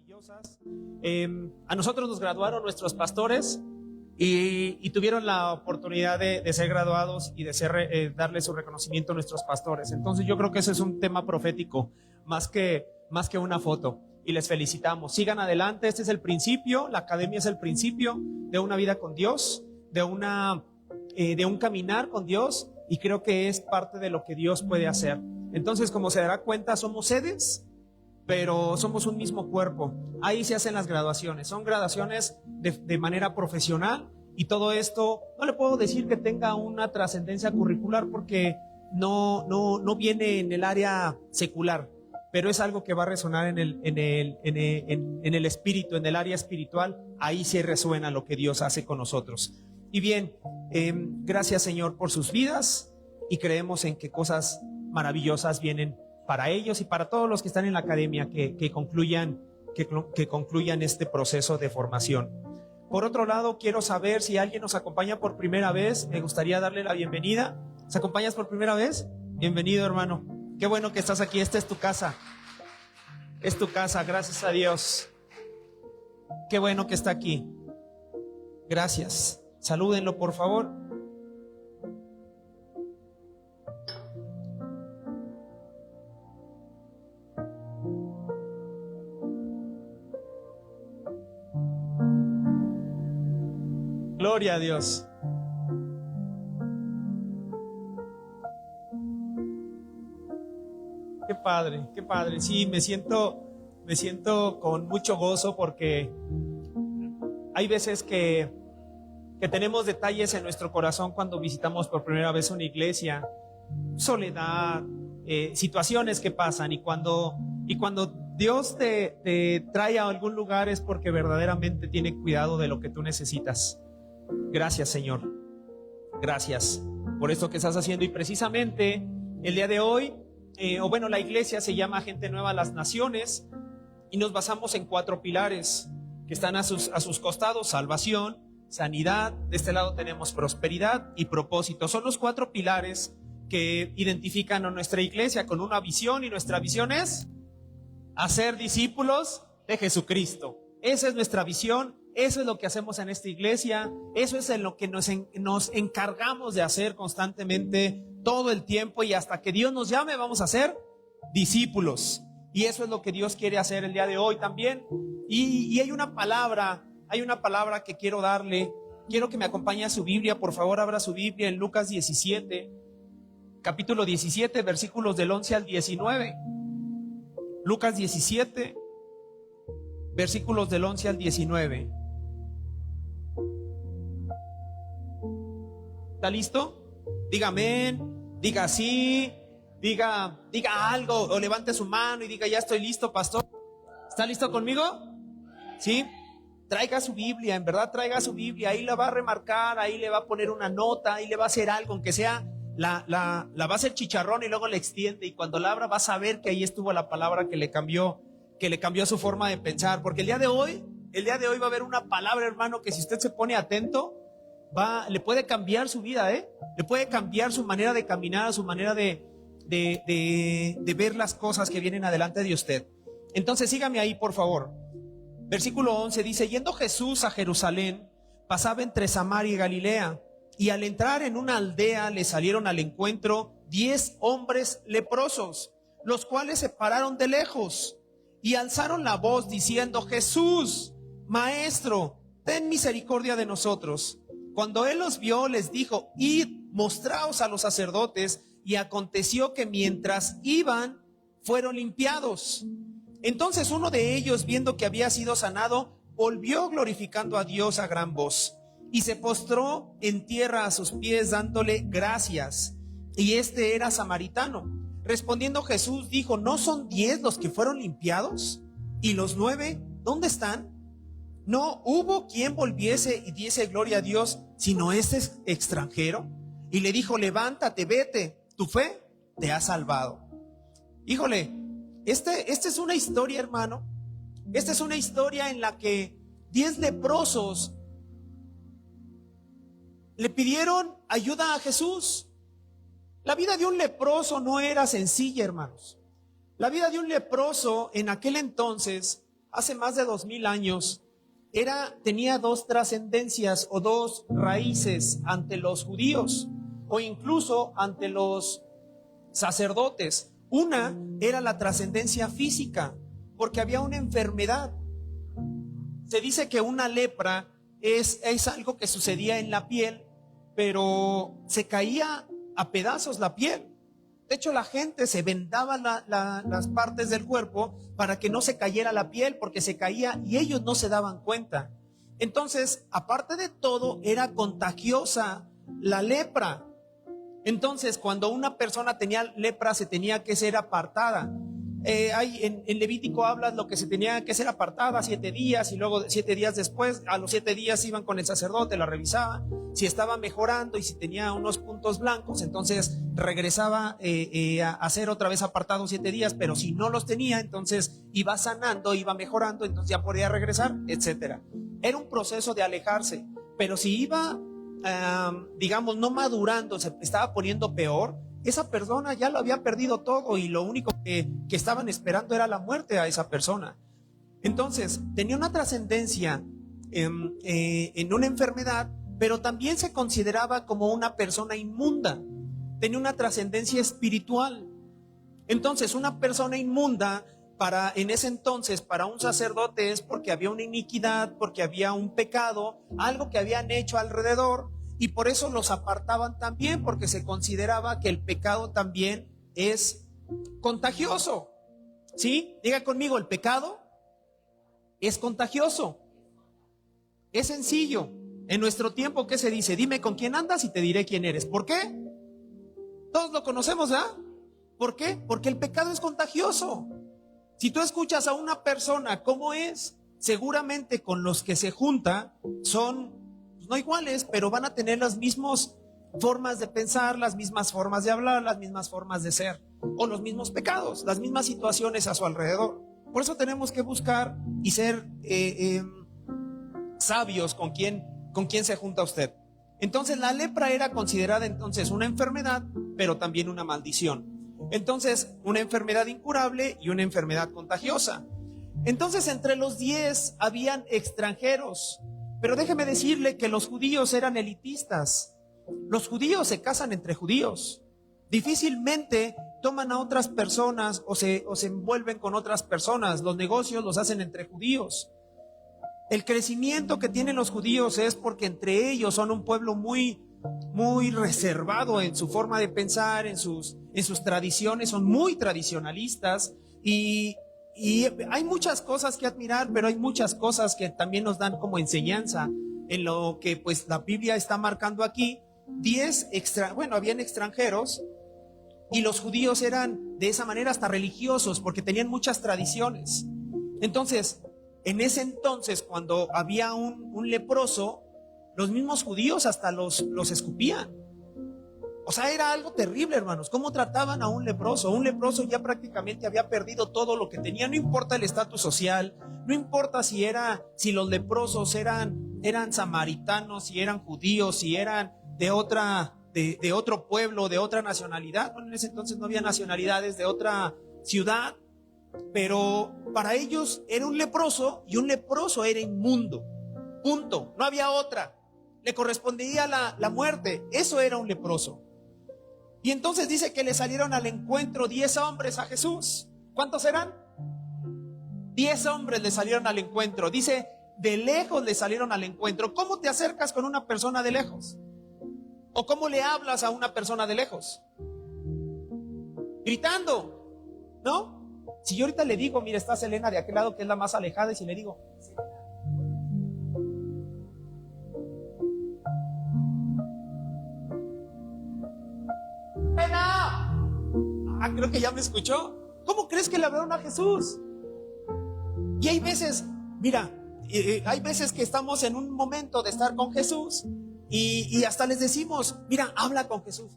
maravillosas. A nosotros nos graduaron nuestros pastores y tuvieron la oportunidad de ser graduados y de darle su reconocimiento a nuestros pastores. Entonces yo creo que ese es un tema profético más que una foto, y les felicitamos. Sigan adelante, este es el principio, la academia es el principio de una vida con Dios, de un caminar con Dios, y creo que es parte de lo que Dios puede hacer. Entonces, como se dará cuenta, somos sedes, pero somos un mismo cuerpo. Ahí se hacen las graduaciones, son graduaciones de manera profesional, y todo esto no le puedo decir que tenga una trascendencia curricular porque no viene en el área secular, pero es algo que va a resonar en el espíritu, en el área espiritual. Ahí se resuena lo que Dios hace con nosotros. Y bien, gracias Señor por sus vidas, y creemos en que cosas maravillosas vienen para ellos y para todos los que están en la academia, que concluyan este proceso de formación. Por otro lado, quiero saber si alguien nos acompaña por primera vez. Me gustaría darle la bienvenida. ¿Nos acompañas por primera vez? Bienvenido, hermano. Qué bueno que estás aquí. Esta es tu casa. Es tu casa, gracias a Dios. Qué bueno que está aquí. Gracias. Salúdenlo, por favor. Gloria a Dios. Qué padre, qué padre. Sí, me siento con mucho gozo, porque hay veces que tenemos detalles en nuestro corazón cuando visitamos por primera vez una iglesia, soledad, situaciones que pasan, y cuando Dios te trae a algún lugar es porque verdaderamente tiene cuidado de lo que tú necesitas. Gracias, Señor. Gracias por esto que estás haciendo. Y precisamente el día de hoy, la iglesia se llama Gente Nueva a las Naciones, y nos basamos en 4 pilares que están a sus costados: salvación, sanidad, de este lado tenemos prosperidad y propósito. Son los 4 pilares que identifican a nuestra iglesia con una visión, y nuestra visión es hacer discípulos de Jesucristo. Esa es nuestra visión, eso es lo que hacemos en esta iglesia, eso es en lo que nos encargamos de hacer constantemente, todo el tiempo, y hasta que Dios nos llame vamos a ser discípulos. Y eso es lo que Dios quiere hacer el día de hoy también. Y hay una palabra que quiero darle. Quiero que me acompañe a su Biblia, por favor, abra su Biblia en Lucas 17, capítulo 17, versículos del 11 al 19. Lucas 17, versículos del 11 al 19. ¿Está listo? Diga amén, diga sí, diga algo, o levante su mano y diga: ya estoy listo, pastor. ¿Está listo conmigo? ¿Sí? Traiga su Biblia, en verdad traiga su Biblia. Ahí la va a remarcar, ahí le va a poner una nota, ahí le va a hacer algo, aunque sea la va a hacer chicharrón, y luego le extiende, y cuando la abra va a saber que ahí estuvo la palabra que le cambió su forma de pensar. Porque el día de hoy va a haber una palabra, hermano, que si usted se pone atento, le puede cambiar su vida, le puede cambiar su manera de caminar, su manera de ver las cosas que vienen adelante de usted. Entonces sígame ahí, por favor. Versículo 11 dice: yendo Jesús a Jerusalén, pasaba entre Samaria y Galilea, y al entrar en una aldea le salieron al encuentro 10 hombres leprosos, los cuales se pararon de lejos y alzaron la voz diciendo: Jesús, Maestro, ten misericordia de nosotros. Cuando él los vio, les dijo: id, mostraos a los sacerdotes. Y aconteció que mientras iban, fueron limpiados. Entonces uno de ellos, viendo que había sido sanado, volvió glorificando a Dios a gran voz, y se postró en tierra a sus pies, dándole gracias. Y este era samaritano. Respondiendo Jesús dijo: ¿no son 10 los que fueron limpiados? ¿Y los 9 dónde están? No hubo quien volviese y diese gloria a Dios, sino este extranjero. Y le dijo: levántate, vete, tu fe te ha salvado. Híjole, esta es una historia, hermano. Esta es una historia en la que 10 leprosos le pidieron ayuda a Jesús. La vida de un leproso no era sencilla, hermanos. La vida de un leproso en aquel entonces hace más de 2000 años, tenía dos trascendencias o dos raíces ante los judíos o incluso ante los sacerdotes. Una era la trascendencia física, porque había una enfermedad. Se dice que una lepra es algo que sucedía en la piel, pero se caía a pedazos la piel. De hecho, la gente se vendaba las partes del cuerpo para que no se cayera la piel, porque se caía y ellos no se daban cuenta. Entonces, aparte de todo, era contagiosa la lepra. Entonces, cuando una persona tenía lepra, se tenía que ser apartada. En Levítico habla lo que se tenía que ser apartada 7 días, y luego 7 días después, a los 7 días iban con el sacerdote, la revisaba, si estaba mejorando y si tenía unos puntos blancos, entonces regresaba a ser otra vez apartado 7 días, pero si no los tenía, entonces iba sanando, iba mejorando, entonces ya podía regresar, etcétera. Era un proceso de alejarse, pero si iba, digamos, no madurando, se estaba poniendo peor, esa persona ya lo había perdido todo y lo único que estaban esperando era la muerte a esa persona. Entonces, tenía una trascendencia en una enfermedad, pero también se consideraba como una persona inmunda. Tenía una trascendencia espiritual. Entonces, una persona inmunda en ese entonces, para un sacerdote, es porque había una iniquidad, porque había un pecado, algo que habían hecho alrededor. Y por eso los apartaban también, porque se consideraba que el pecado también es contagioso. ¿Sí? Diga conmigo, el pecado es contagioso. Es sencillo. En nuestro tiempo, ¿qué se dice? Dime con quién andas y te diré quién eres. ¿Por qué? Todos lo conocemos, ¿ah? ¿Por qué? Porque el pecado es contagioso. Si tú escuchas a una persona cómo es, seguramente con los que se junta son no iguales, pero van a tener las mismas formas de pensar, las mismas formas de hablar, las mismas formas de ser, o los mismos pecados, las mismas situaciones a su alrededor. Por eso tenemos que buscar y ser sabios con quién se junta usted. Entonces la lepra era considerada entonces una enfermedad, pero también una maldición. Entonces, una enfermedad incurable y una enfermedad contagiosa. Entonces, entre los 10 habían extranjeros. Pero déjeme decirle que los judíos eran elitistas. Los judíos se casan entre judíos. Difícilmente toman a otras personas o se envuelven con otras personas. Los negocios los hacen entre judíos. El crecimiento que tienen los judíos es porque entre ellos son un pueblo muy reservado en su forma de pensar, en sus tradiciones, son muy tradicionalistas y hay muchas cosas que admirar, pero hay muchas cosas que también nos dan como enseñanza en lo que pues la Biblia está marcando aquí. Habían extranjeros y los judíos eran de esa manera hasta religiosos porque tenían muchas tradiciones. Entonces, en ese entonces, cuando había un leproso, los mismos judíos hasta los escupían. O sea, era algo terrible, hermanos. ¿Cómo trataban a un leproso? Un leproso ya prácticamente había perdido todo lo que tenía. No importa el estatus social, no importa si los leprosos eran samaritanos, si eran judíos, si eran de otro pueblo, de otra nacionalidad. Bueno, en ese entonces no había nacionalidades, de otra ciudad. Pero para ellos era un leproso y un leproso era inmundo. Punto. No había otra. Le correspondía la muerte. Eso era un leproso. Y entonces dice que le salieron al encuentro 10 hombres a Jesús. ¿Cuántos eran? 10 hombres le salieron al encuentro. Dice, de lejos le salieron al encuentro. ¿Cómo te acercas con una persona de lejos? ¿O cómo le hablas a una persona de lejos? Gritando, ¿no? Si yo ahorita le digo, mira, está Selena de aquel lado que es la más alejada, y si le digo, creo que ya me escuchó. ¿Cómo crees que le hablaron a Jesús? Y hay veces, mira, hay veces que estamos en un momento de estar con Jesús y hasta les decimos, mira, habla con Jesús.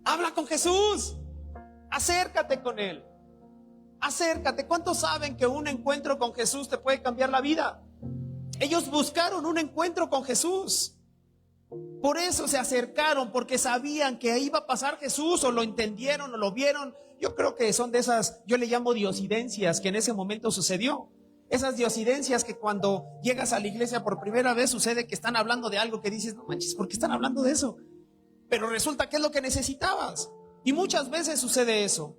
Habla con Jesús. Acércate con Él. Acércate. ¿Cuántos saben que un encuentro con Jesús te puede cambiar la vida? Ellos buscaron un encuentro con Jesús. Por eso se acercaron, porque sabían que ahí iba a pasar Jesús, o lo entendieron, o lo vieron. Yo creo que son de esas, yo le llamo diosidencias, que en ese momento sucedió. Esas diosidencias que cuando llegas a la iglesia por primera vez sucede que están hablando de algo que dices, no manches, ¿por qué están hablando de eso? Pero resulta que es lo que necesitabas. Y muchas veces sucede eso,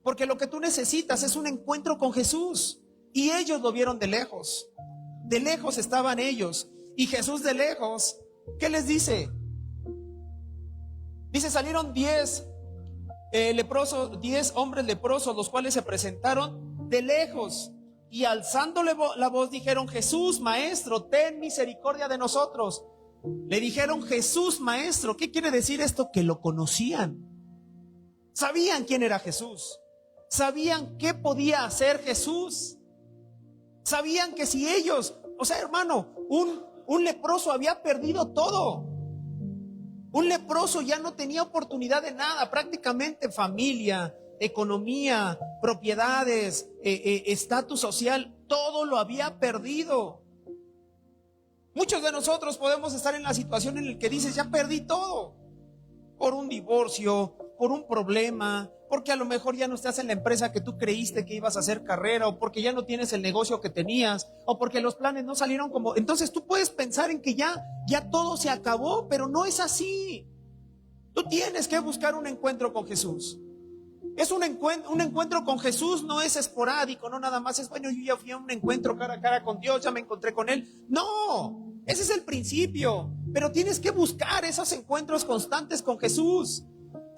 porque lo que tú necesitas es un encuentro con Jesús. Y ellos lo vieron de lejos. De lejos estaban ellos. Y Jesús de lejos, ¿qué les dice? Dice, salieron 10 leprosos, 10 hombres leprosos, los cuales se presentaron de lejos. Y alzándole la voz dijeron, Jesús, maestro, ten misericordia de nosotros. Le dijeron, Jesús, maestro. ¿Qué quiere decir esto? Que lo conocían. Sabían quién era Jesús. Sabían qué podía hacer Jesús. Sabían que si ellos, o sea, hermano, un leproso había perdido todo. Un leproso ya no tenía oportunidad de nada, prácticamente familia, economía, propiedades, estatus social, todo lo había perdido. Muchos de nosotros podemos estar en la situación en la que dices, ya perdí todo. Por un divorcio, por un problema, porque a lo mejor ya no estás en la empresa que tú creíste que ibas a hacer carrera, o porque ya no tienes el negocio que tenías, o porque los planes no salieron como... Entonces tú puedes pensar en que ya todo se acabó, pero no es así. Tú tienes que buscar un encuentro con Jesús. Es un encuentro con Jesús, no es esporádico, no nada más es, bueno, yo ya fui a un encuentro cara a cara con Dios, ya me encontré con Él. No, ese es el principio, pero tienes que buscar esos encuentros constantes con Jesús.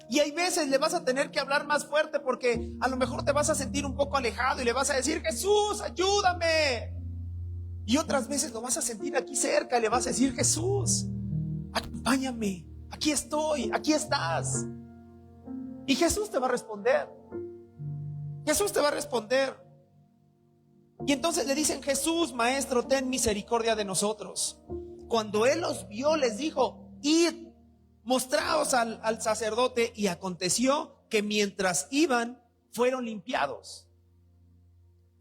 Y hay veces le vas a tener que hablar más fuerte, porque a lo mejor te vas a sentir un poco alejado y le vas a decir, Jesús, ayúdame. Y otras veces lo vas a sentir aquí cerca y le vas a decir, Jesús, acompáñame, aquí estoy, aquí estás. Y Jesús te va a responder. Jesús te va a responder. Y entonces le dicen, Jesús, maestro, ten misericordia de nosotros. Cuando Él los vio, les dijo, id, mostraos al sacerdote. Y aconteció que mientras iban, fueron limpiados.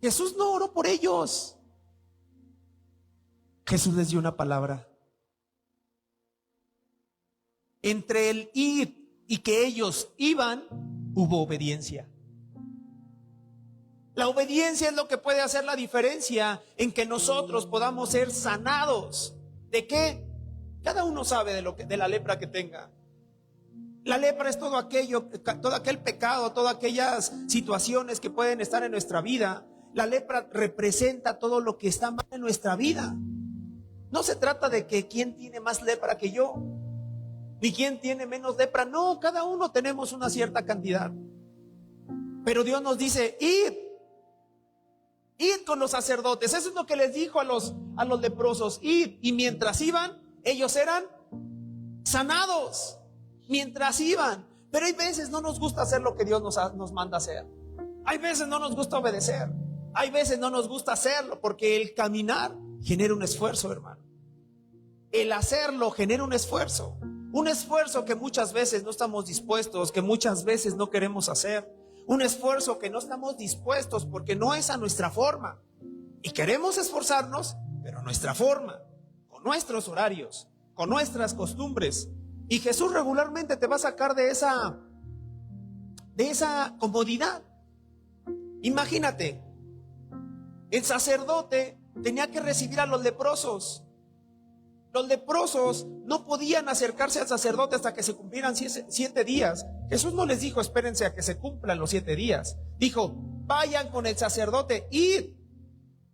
Jesús no oró por ellos. Jesús les dio una palabra. Entre el ir y que ellos iban, hubo obediencia. La obediencia es lo que puede hacer la diferencia en que nosotros podamos ser sanados. ¿De qué? Cada uno sabe de la lepra que tenga. La lepra es todo aquel pecado, todas aquellas situaciones que pueden estar en nuestra vida. La lepra representa todo lo que está mal en nuestra vida. No se trata de que quién tiene más lepra que yo, ni quién tiene menos lepra. No, cada uno tenemos una cierta cantidad. Pero Dios nos dice, id con los sacerdotes. Eso es lo que les dijo a los leprosos, id. Y mientras iban, ellos eran sanados. Mientras iban. Pero hay veces no nos gusta hacer lo que Dios nos manda hacer. Hay veces no nos gusta obedecer. Hay veces no nos gusta hacerlo, porque el caminar genera un esfuerzo, hermano. El hacerlo genera un esfuerzo. Un esfuerzo que muchas veces no estamos dispuestos, que muchas veces no queremos hacer. Un esfuerzo que no estamos dispuestos porque no es a nuestra forma. Y queremos esforzarnos, pero a nuestra forma, con nuestros horarios, con nuestras costumbres. Y Jesús regularmente te va a sacar de esa comodidad. Imagínate, el sacerdote tenía que recibir a los leprosos. Los leprosos no podían acercarse al sacerdote hasta que se cumplieran 7 días. Jesús no les dijo, espérense a que se cumplan los 7 días. Dijo, vayan con el sacerdote, id.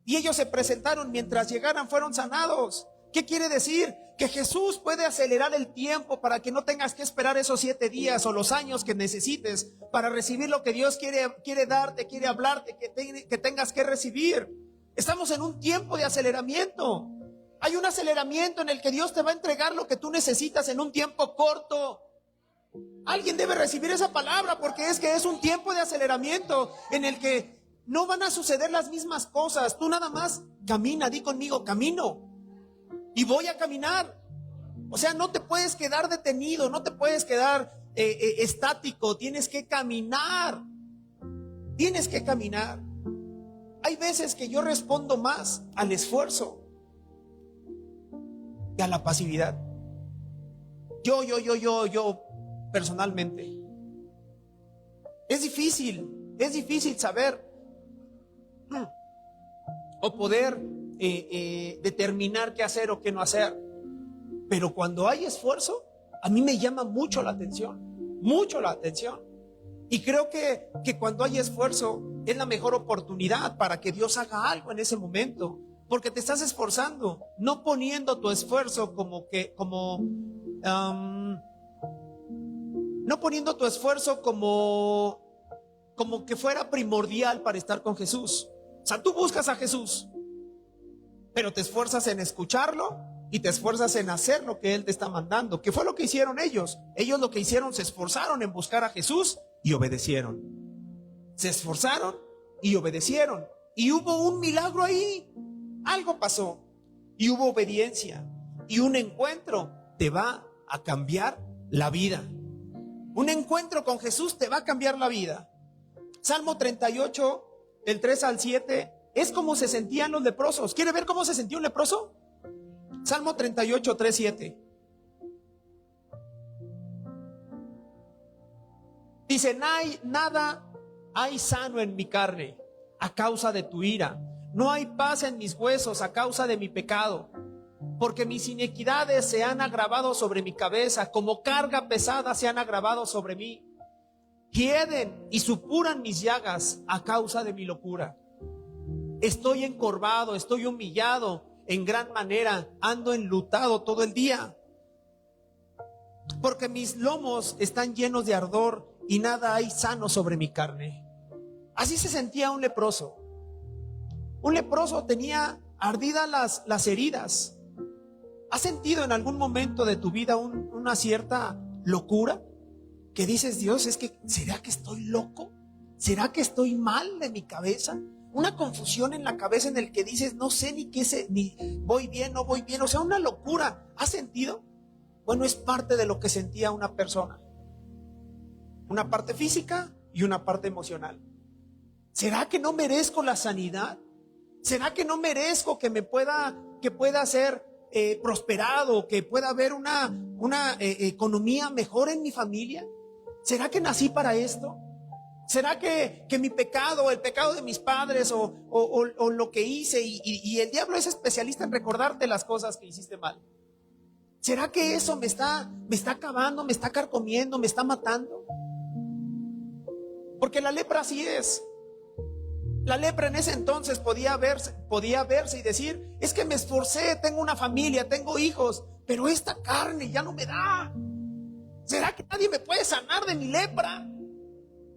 Y ellos se presentaron, mientras llegaran fueron sanados. ¿Qué quiere decir? Que Jesús puede acelerar el tiempo para que no tengas que esperar esos 7 días o los años que necesites para recibir lo que Dios quiere darte, quiere hablarte, que tengas que recibir. Estamos en un tiempo de aceleramiento. Hay un aceleramiento en el que Dios te va a entregar lo que tú necesitas en un tiempo corto. Alguien debe recibir esa palabra, porque es un tiempo de aceleramiento en el que no van a suceder las mismas cosas. Tú nada más camina, di conmigo, camino. Y voy a caminar. O sea, no te puedes quedar detenido, no te puedes quedar estático. Tienes que caminar. Tienes que caminar. Hay veces que yo respondo más al esfuerzo que a la pasividad. Yo, personalmente. Es difícil saber o poder determinar qué hacer o qué no hacer. Pero cuando hay esfuerzo, a mí me llama mucho la atención. Y creo que cuando hay esfuerzo es la mejor oportunidad para que Dios haga algo en ese momento. Porque te estás esforzando, no poniendo tu esfuerzo no poniendo tu esfuerzo como que fuera primordial para estar con Jesús. O sea, tú buscas a Jesús, pero te esfuerzas en escucharlo y te esfuerzas en hacer lo que Él te está mandando. ¿Qué fue lo que hicieron ellos? Ellos lo que hicieron, se esforzaron en buscar a Jesús y obedecieron. Se esforzaron y obedecieron. Y hubo un milagro ahí. Algo pasó. Y hubo obediencia. Y un encuentro te va a cambiar la vida. Un encuentro con Jesús te va a cambiar la vida. Salmo 38, del 3 al 7, es como se sentían los leprosos. ¿Quiere ver cómo se sentía un leproso? Salmo 38, 3, 7. Dice, nada hay sano en mi carne a causa de tu ira. No hay paz en mis huesos a causa de mi pecado. Porque mis iniquidades se han agravado sobre mi cabeza, como carga pesada se han agravado sobre mí. Hieden y supuran mis llagas a causa de mi locura. Estoy encorvado, estoy humillado en gran manera, ando enlutado todo el día. Porque mis lomos están llenos de ardor y nada hay sano sobre mi carne. Así se sentía un leproso. Un leproso tenía ardidas las heridas. ¿Has sentido en algún momento de tu vida una cierta locura? Que dices, Dios, ¿será que estoy loco? ¿Será que estoy mal de mi cabeza? Una confusión en la cabeza en el que dices, no sé ni voy bien, no voy bien. O sea, una locura. ¿Has sentido? Bueno, es parte de lo que sentía una persona. Una parte física y una parte emocional. ¿Será que no merezco la sanidad? ¿Será que no merezco que pueda ser prosperado, que pueda haber una economía mejor en mi familia? ¿Será que nací para esto? ¿Será que mi pecado, el pecado de mis padres o lo que hice, y el diablo es especialista en recordarte las cosas que hiciste mal? ¿Será que eso me está acabando, me está carcomiendo, me está matando? Porque la lepra así es. La lepra en ese entonces podía verse y decir, es que me esforcé, tengo una familia, tengo hijos, pero esta carne ya no me da. ¿Será que nadie me puede sanar de mi lepra?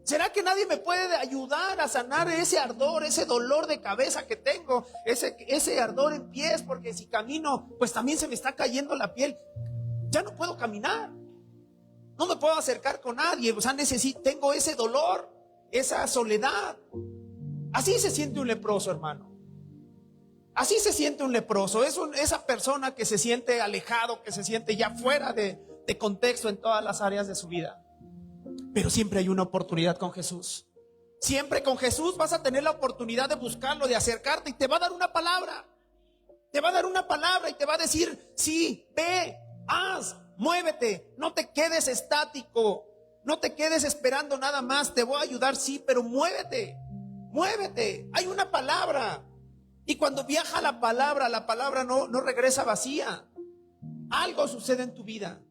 ¿Será que nadie me puede ayudar a sanar ese ardor, ese dolor de cabeza que tengo, ese ardor en pies? Porque si camino, pues también se me está cayendo la piel. Ya no puedo caminar. No me puedo acercar con nadie. O sea, tengo ese dolor, esa soledad. Así se siente un leproso, hermano. Así se siente un leproso. Es esa persona que se siente alejado, que se siente ya fuera de contexto en todas las áreas de su vida. Pero siempre hay una oportunidad con Jesús. Siempre con Jesús vas a tener la oportunidad de buscarlo, de acercarte, y te va a dar una palabra. Te va a dar una palabra y te va a decir, sí, ve, haz, muévete, no te quedes estático, no te quedes esperando nada más. Te voy a ayudar, sí, pero muévete. Muévete, hay una palabra. Y cuando viaja la palabra no regresa vacía. Algo sucede en tu vida.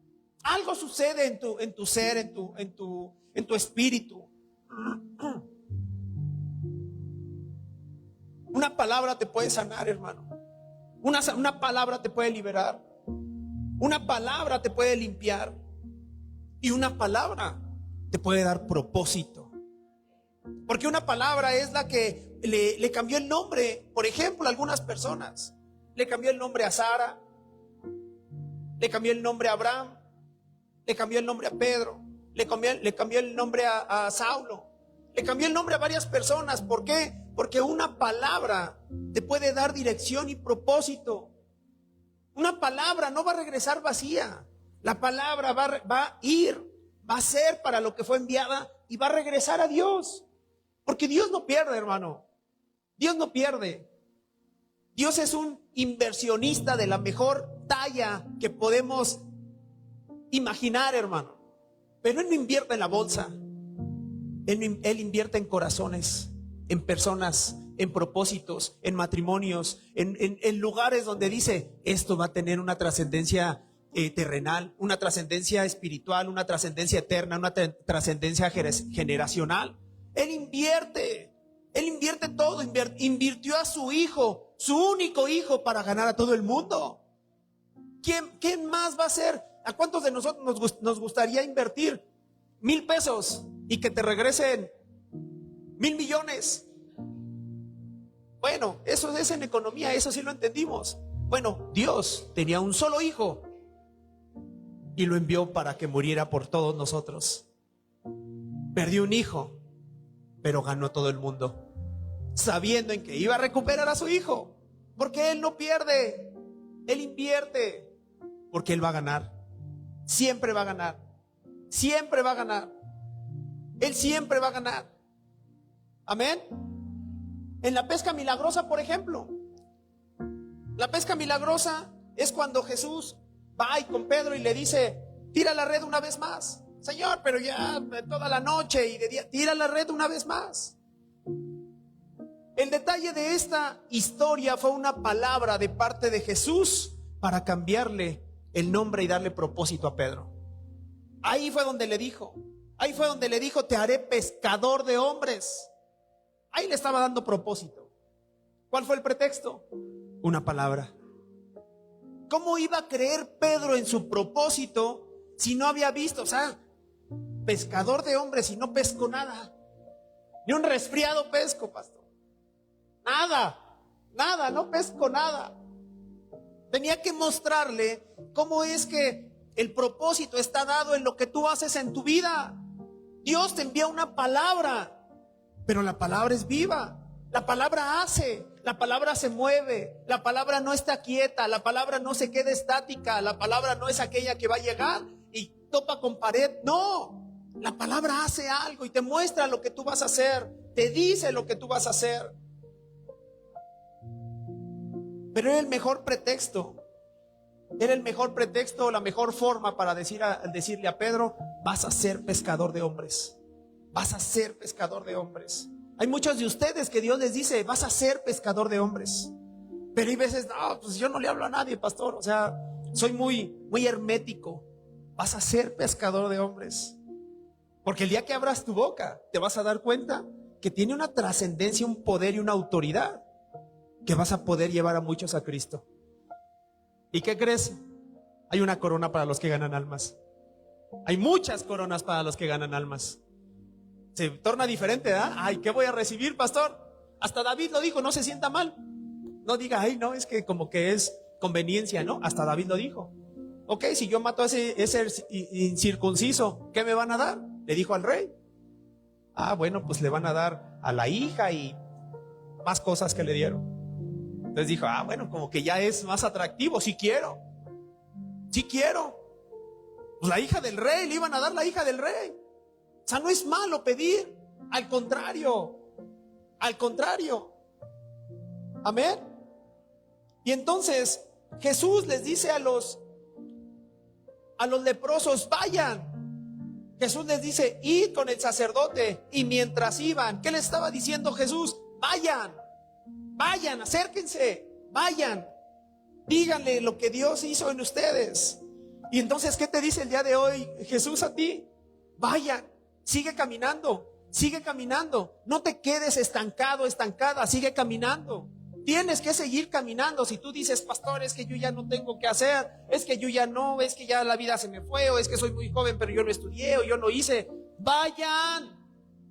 Algo sucede en tu ser, en tu espíritu. Una palabra te puede sanar, hermano. Una palabra te puede liberar. Una palabra te puede limpiar. Y una palabra te puede dar propósito. Porque una palabra es la que le cambió el nombre, por ejemplo, a algunas personas. Le cambió el nombre a Sara, le cambió el nombre a Abraham, le cambió el nombre a Pedro, le cambió el nombre a Saulo, le cambió el nombre a varias personas. ¿Por qué? Porque una palabra te puede dar dirección y propósito. Una palabra no va a regresar vacía. La palabra va a ir, va a ser para lo que fue enviada y va a regresar a Dios. Porque Dios no pierde, hermano. Dios no pierde. Dios es un inversionista de la mejor talla que podemos imaginar, hermano. Pero Él no invierte en la bolsa. Él invierte en corazones, en personas, en propósitos, en matrimonios, en lugares donde dice, esto va a tener una trascendencia terrenal, una trascendencia espiritual, una trascendencia eterna, una trascendencia generacional. Él invierte todo, invirtió a su hijo, su único hijo, para ganar a todo el mundo. ¿Quién más va a ser? ¿A cuántos de nosotros nos gustaría invertir 1,000 pesos y que te regresen 1,000 millones? Bueno, eso es en economía, eso sí lo entendimos. Bueno, Dios tenía un solo hijo y lo envió para que muriera por todos nosotros. Perdió un hijo, pero ganó todo el mundo, sabiendo en que iba a recuperar a su hijo, porque Él no pierde, Él invierte, porque Él va a ganar, siempre va a ganar, siempre va a ganar, Él siempre va a ganar. Amén. En la pesca milagrosa, por ejemplo, la pesca milagrosa es cuando Jesús va y con Pedro y le dice, tira la red una vez más. Señor, pero ya toda la noche y de día, tira la red una vez más. El detalle de esta historia fue una palabra de parte de Jesús para cambiarle el nombre y darle propósito a Pedro. Ahí fue donde le dijo, te haré pescador de hombres. Ahí le estaba dando propósito. ¿Cuál fue el pretexto? Una palabra. ¿Cómo iba a creer Pedro en su propósito si no había visto? O sea, pescador de hombres y no pesco nada. Ni un resfriado pesco, pastor. Nada, no pesco nada. Tenía que mostrarle cómo es que el propósito está dado en lo que tú haces en tu vida. Dios te envía una palabra, pero la palabra es viva. La palabra hace, la palabra se mueve, la palabra no está quieta, la palabra no se queda estática, la palabra no es aquella que va a llegar y topa con pared. No, la palabra hace algo y te muestra lo que tú vas a hacer, te dice lo que tú vas a hacer. Pero era el mejor pretexto, la mejor forma para decirle a Pedro, vas a ser pescador de hombres, vas a ser pescador de hombres. Hay muchos de ustedes que Dios les dice, vas a ser pescador de hombres. Pero hay veces, no, pues yo no le hablo a nadie, pastor. O sea, soy muy hermético. Vas a ser pescador de hombres. Porque el día que abras tu boca, te vas a dar cuenta que tiene una trascendencia, un poder y una autoridad que vas a poder llevar a muchos a Cristo. ¿Y qué crees? Hay una corona para los que ganan almas. Hay muchas coronas para los que ganan almas. Se torna diferente, ¿verdad? Ay, ¿qué voy a recibir, pastor? Hasta David lo dijo, no se sienta mal. No diga, ay, no, es que como que es conveniencia, ¿no? Hasta David lo dijo. Ok, si yo mato a ese incircunciso, ¿qué me van a dar? Le dijo al rey. Ah, bueno, pues le van a dar a la hija y más cosas que le dieron. Entonces dijo, ah, bueno, como que ya es más atractivo, sí quiero. Pues la hija del rey, le iban a dar la hija del rey. O sea, no es malo pedir, al contrario. Amén. Y entonces Jesús les dice a los leprosos, vayan. Jesús les dice, id con el sacerdote. Y mientras iban, ¿qué les estaba diciendo Jesús? Vayan, acérquense, vayan. Díganle lo que Dios hizo en ustedes. Y entonces, ¿qué te dice el día de hoy Jesús a ti? Vayan. Sigue caminando. No te quedes estancada, sigue caminando. Tienes que seguir caminando. Si tú dices, pastor, es que yo ya no tengo que hacer, es que yo ya no, es que ya la vida se me fue, o es que soy muy joven pero yo no estudié o yo no hice. Vayan,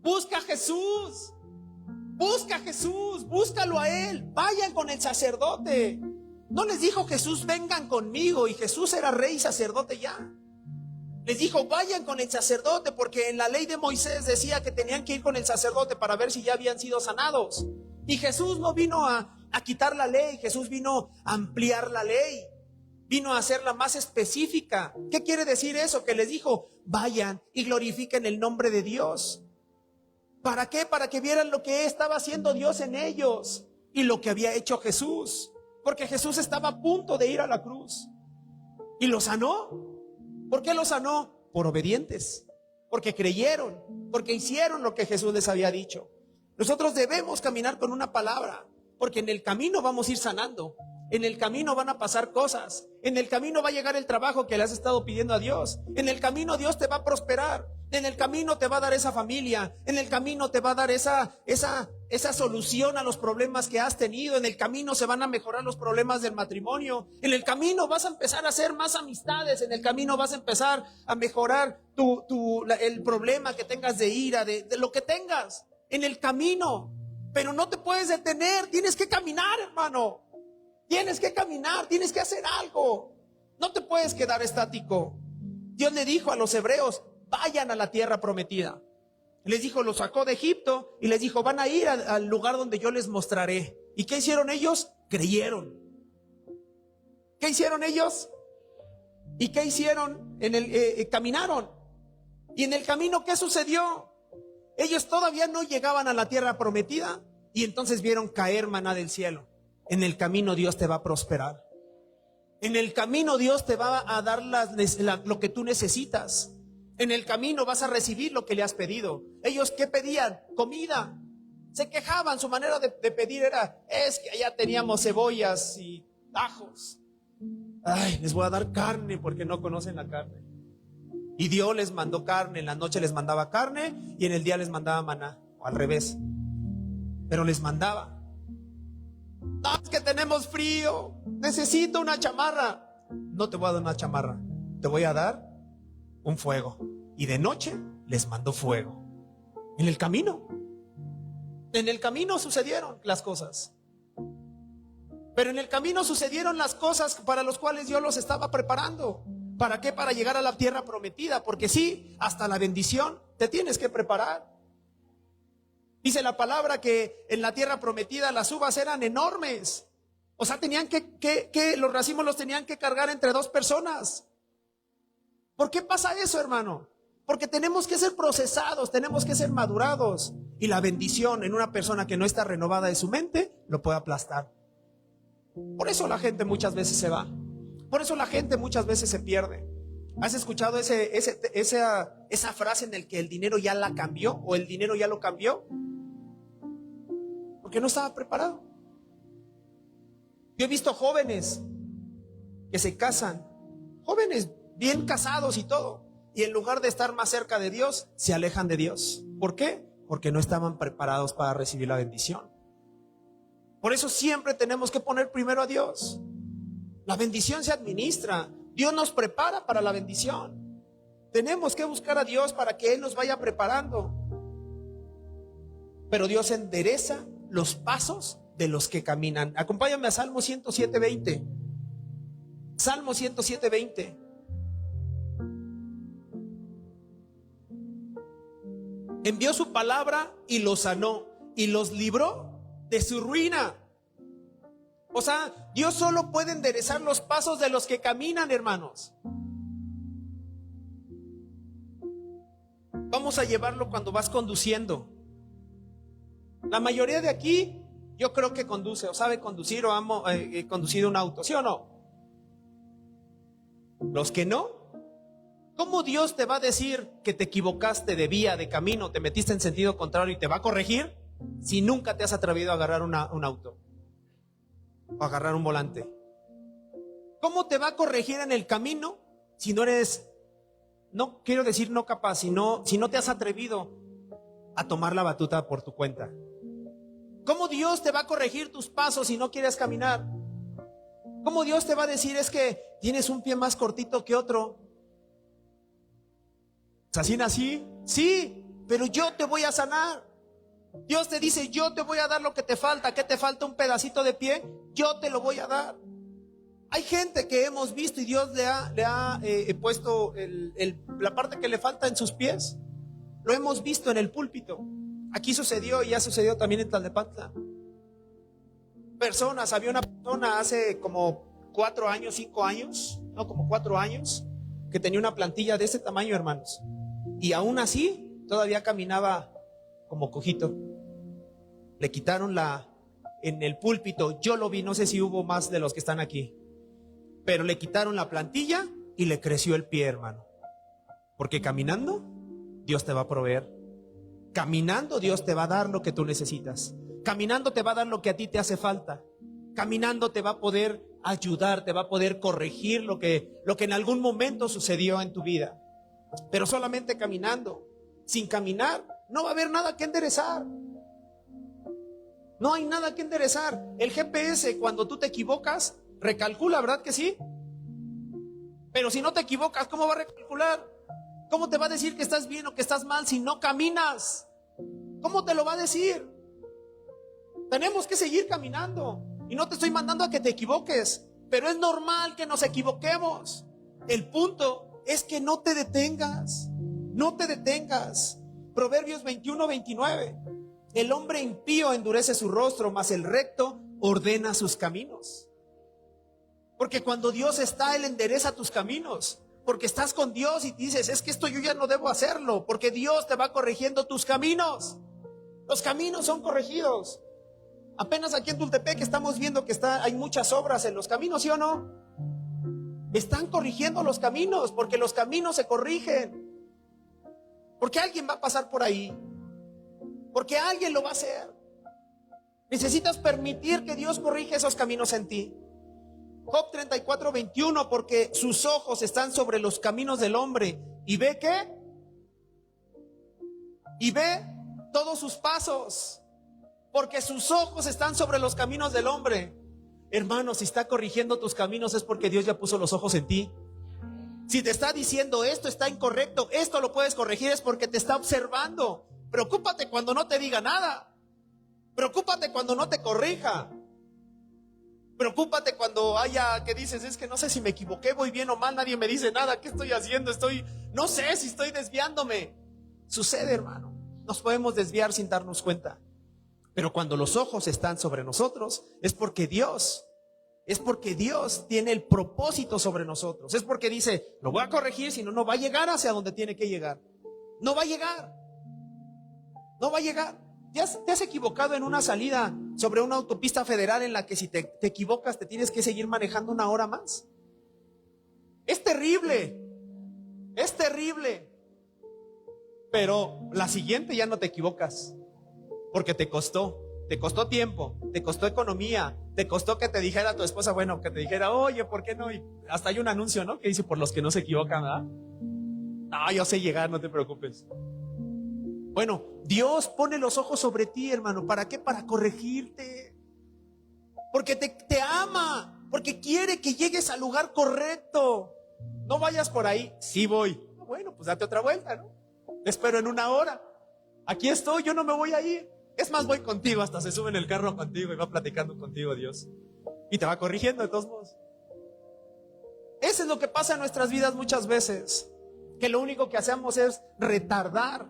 busca a Jesús, búscalo a Él. Vayan con el sacerdote. No les dijo Jesús, vengan conmigo, y Jesús era rey y sacerdote ya. Les dijo, vayan con el sacerdote, porque en la ley de Moisés decía que tenían que ir con el sacerdote para ver si ya habían sido sanados. Y Jesús no vino a quitar la ley, Jesús vino a ampliar la ley, vino a hacerla más específica. ¿Qué quiere decir eso? Que les dijo, vayan y glorifiquen el nombre de Dios. ¿Para qué? Para que vieran lo que estaba haciendo Dios en ellos y lo que había hecho Jesús. Porque Jesús estaba a punto de ir a la cruz y lo sanó. ¿Por qué los sanó? Por obedientes, porque creyeron, porque hicieron lo que Jesús les había dicho. Nosotros debemos caminar con una palabra, porque en el camino vamos a ir sanando. En el camino van a pasar cosas. En el camino va a llegar el trabajo que le has estado pidiendo a Dios. En el camino Dios te va a prosperar. En el camino te va a dar esa familia. En el camino te va a dar esa solución a los problemas que has tenido. En el camino se van a mejorar los problemas del matrimonio. En el camino vas a empezar a hacer más amistades. En el camino vas a empezar a mejorar el problema que tengas de ira, de lo que tengas. En el camino. Pero no te puedes detener. Tienes que caminar, hermano. Tienes que caminar, tienes que hacer algo. No te puedes quedar estático. Dios le dijo a los hebreos, vayan a la tierra prometida. Les dijo, los sacó de Egipto y les dijo, van a ir al lugar donde yo les mostraré. ¿Y qué hicieron ellos? Creyeron. ¿Qué hicieron ellos? ¿Y qué hicieron? Caminaron. Y en el camino, ¿qué sucedió? Ellos todavía no llegaban a la tierra prometida y entonces vieron caer maná del cielo. En el camino Dios te va a prosperar. En el camino Dios te va a dar lo que tú necesitas. En el camino vas a recibir lo que le has pedido. Ellos, ¿qué pedían? Comida. Se quejaban, su manera de pedir era, es que allá teníamos cebollas y ajos. Ay, les voy a dar carne porque no conocen la carne. Y Dios les mandó carne, en la noche les mandaba carne y en el día les mandaba maná, o al revés. Pero les mandaba. No, es que tenemos frío, necesito una chamarra. No te voy a dar una chamarra, te voy a dar un fuego. Y de noche les mandó fuego. En el camino sucedieron las cosas. Pero en el camino sucedieron las cosas para las cuales Dios los estaba preparando. ¿Para qué? Para llegar a la tierra prometida. Porque sí, hasta la bendición te tienes que preparar. Dice la palabra que en la tierra prometida las uvas eran enormes. O sea, tenían que los racimos los tenían que cargar entre 2 personas. ¿Por qué pasa eso, hermano? Porque tenemos que ser procesados, tenemos que ser madurados. Y la bendición en una persona que no está renovada de su mente lo puede aplastar. Por eso la gente muchas veces se va. Por eso la gente muchas veces se pierde. ¿Has escuchado esa frase en el que el dinero ya la cambió o el dinero ya lo cambió? Porque no estaba preparado. Yo he visto jóvenes que se casan, jóvenes bien casados y todo, y en lugar de estar más cerca de Dios, se alejan de Dios. ¿Por qué? Porque no estaban preparados para recibir la bendición. Por eso siempre tenemos que poner primero a Dios. La bendición se administra. Dios nos prepara para la bendición. Tenemos que buscar a Dios para que Él nos vaya preparando. Pero Dios endereza los pasos de los que caminan. Acompáñame a Salmo 107:20. Salmo 107:20. Envió su palabra y los sanó y los libró de su ruina. O sea, Dios solo puede enderezar los pasos de los que caminan, hermanos. Vamos a llevarlo cuando vas conduciendo. La mayoría de aquí, yo creo que conduce o sabe conducir o ha conducido un auto, ¿sí o no? Los que no, ¿cómo Dios te va a decir que te equivocaste de vía, de camino, te metiste en sentido contrario y te va a corregir si nunca te has atrevido a agarrar un auto o agarrar un volante? ¿Cómo te va a corregir en el camino si no eres, no quiero decir no capaz, si no te has atrevido a tomar la batuta por tu cuenta? ¿Cómo Dios te va a corregir tus pasos si no quieres caminar? ¿Cómo Dios te va a decir es que tienes un pie más cortito que otro? ¿Así nací? Sí, pero yo te voy a sanar. Dios te dice, yo te voy a dar lo que te falta. ¿Qué te falta? ¿Un pedacito de pie? Yo te lo voy a dar. Hay gente que hemos visto y Dios le ha puesto la parte que le falta en sus pies. Lo hemos visto en el púlpito. Aquí sucedió y ya sucedió también en Tlalnepantla. Había una persona hace como 4 años, 5 años, no, como 4 años, que tenía una plantilla de ese tamaño, hermanos. Y aún así, todavía caminaba como cojito. Le quitaron en el púlpito, yo lo vi, no sé si hubo más de los que están aquí, pero le quitaron la plantilla y le creció el pie, hermano. Porque caminando, Dios te va a proveer. Caminando, Dios te va a dar lo que tú necesitas. Caminando te va a dar lo que a ti te hace falta. Caminando te va a poder ayudar, te va a poder corregir lo que en algún momento sucedió en tu vida. Pero solamente caminando. Sin caminar, no va a haber nada que enderezar. No hay nada que enderezar. El GPS, cuando tú te equivocas, recalcula, ¿verdad que sí? Pero si no te equivocas, ¿cómo va a recalcular? ¿Cómo te va a decir que estás bien o que estás mal si no caminas? ¿Cómo te lo va a decir? Tenemos que seguir caminando. Y no te estoy mandando a que te equivoques, pero es normal que nos equivoquemos. El punto es que no te detengas. No te detengas. Proverbios 21-29. El hombre impío endurece su rostro, mas el recto ordena sus caminos. Porque cuando Dios está, Él endereza tus caminos. Porque estás con Dios y dices, es que esto yo ya no debo hacerlo. Porque Dios te va corrigiendo tus caminos. Los caminos son corregidos. Apenas aquí en Tultepec estamos viendo que hay muchas obras en los caminos, ¿sí o no? Están corrigiendo los caminos, porque los caminos se corrigen. Porque alguien va a pasar por ahí. Porque alguien lo va a hacer. Necesitas permitir que Dios corrija esos caminos en ti. Job 34:21, porque sus ojos están sobre los caminos del hombre. ¿Y ve qué? Y ve todos sus pasos. Porque sus ojos están sobre los caminos del hombre. Hermano, si está corrigiendo tus caminos es porque Dios ya puso los ojos en ti. Si te está diciendo esto está incorrecto, esto lo puedes corregir, es porque te está observando. Preocúpate cuando no te diga nada. Preocúpate cuando no te corrija. Preocúpate cuando haya que dices, es que no sé si me equivoqué, voy bien o mal, nadie me dice nada, ¿qué estoy haciendo? No sé si estoy desviándome. Sucede, hermano, nos podemos desviar sin darnos cuenta. Pero cuando los ojos están sobre nosotros, es porque Dios tiene el propósito sobre nosotros. Es porque dice, lo voy a corregir, si no, no va a llegar hacia donde tiene que llegar. No va a llegar. No va a llegar. ¿Te has equivocado en una salida sobre una autopista federal en la que si te equivocas te tienes que seguir manejando 1 hora más? Es terrible. Es terrible. Pero la siguiente ya no te equivocas. Porque te costó tiempo, te costó economía, te costó que te dijera tu esposa, bueno, que te dijera, oye, ¿por qué no? Y hasta hay un anuncio, ¿no? Que dice, por los que no se equivocan, ¿verdad? No, yo sé llegar, no te preocupes. Bueno, Dios pone los ojos sobre ti, hermano. ¿Para qué? Para corregirte. Porque te ama, porque quiere que llegues al lugar correcto. No vayas por ahí, sí voy. Bueno, pues date otra vuelta, ¿no? Te espero en 1 hora. Aquí estoy, yo no me voy a ir. Es más, voy contigo, hasta se sube en el carro contigo y va platicando contigo Dios. Y te va corrigiendo de todos modos. Eso es lo que pasa en nuestras vidas muchas veces. Que lo único que hacemos es retardar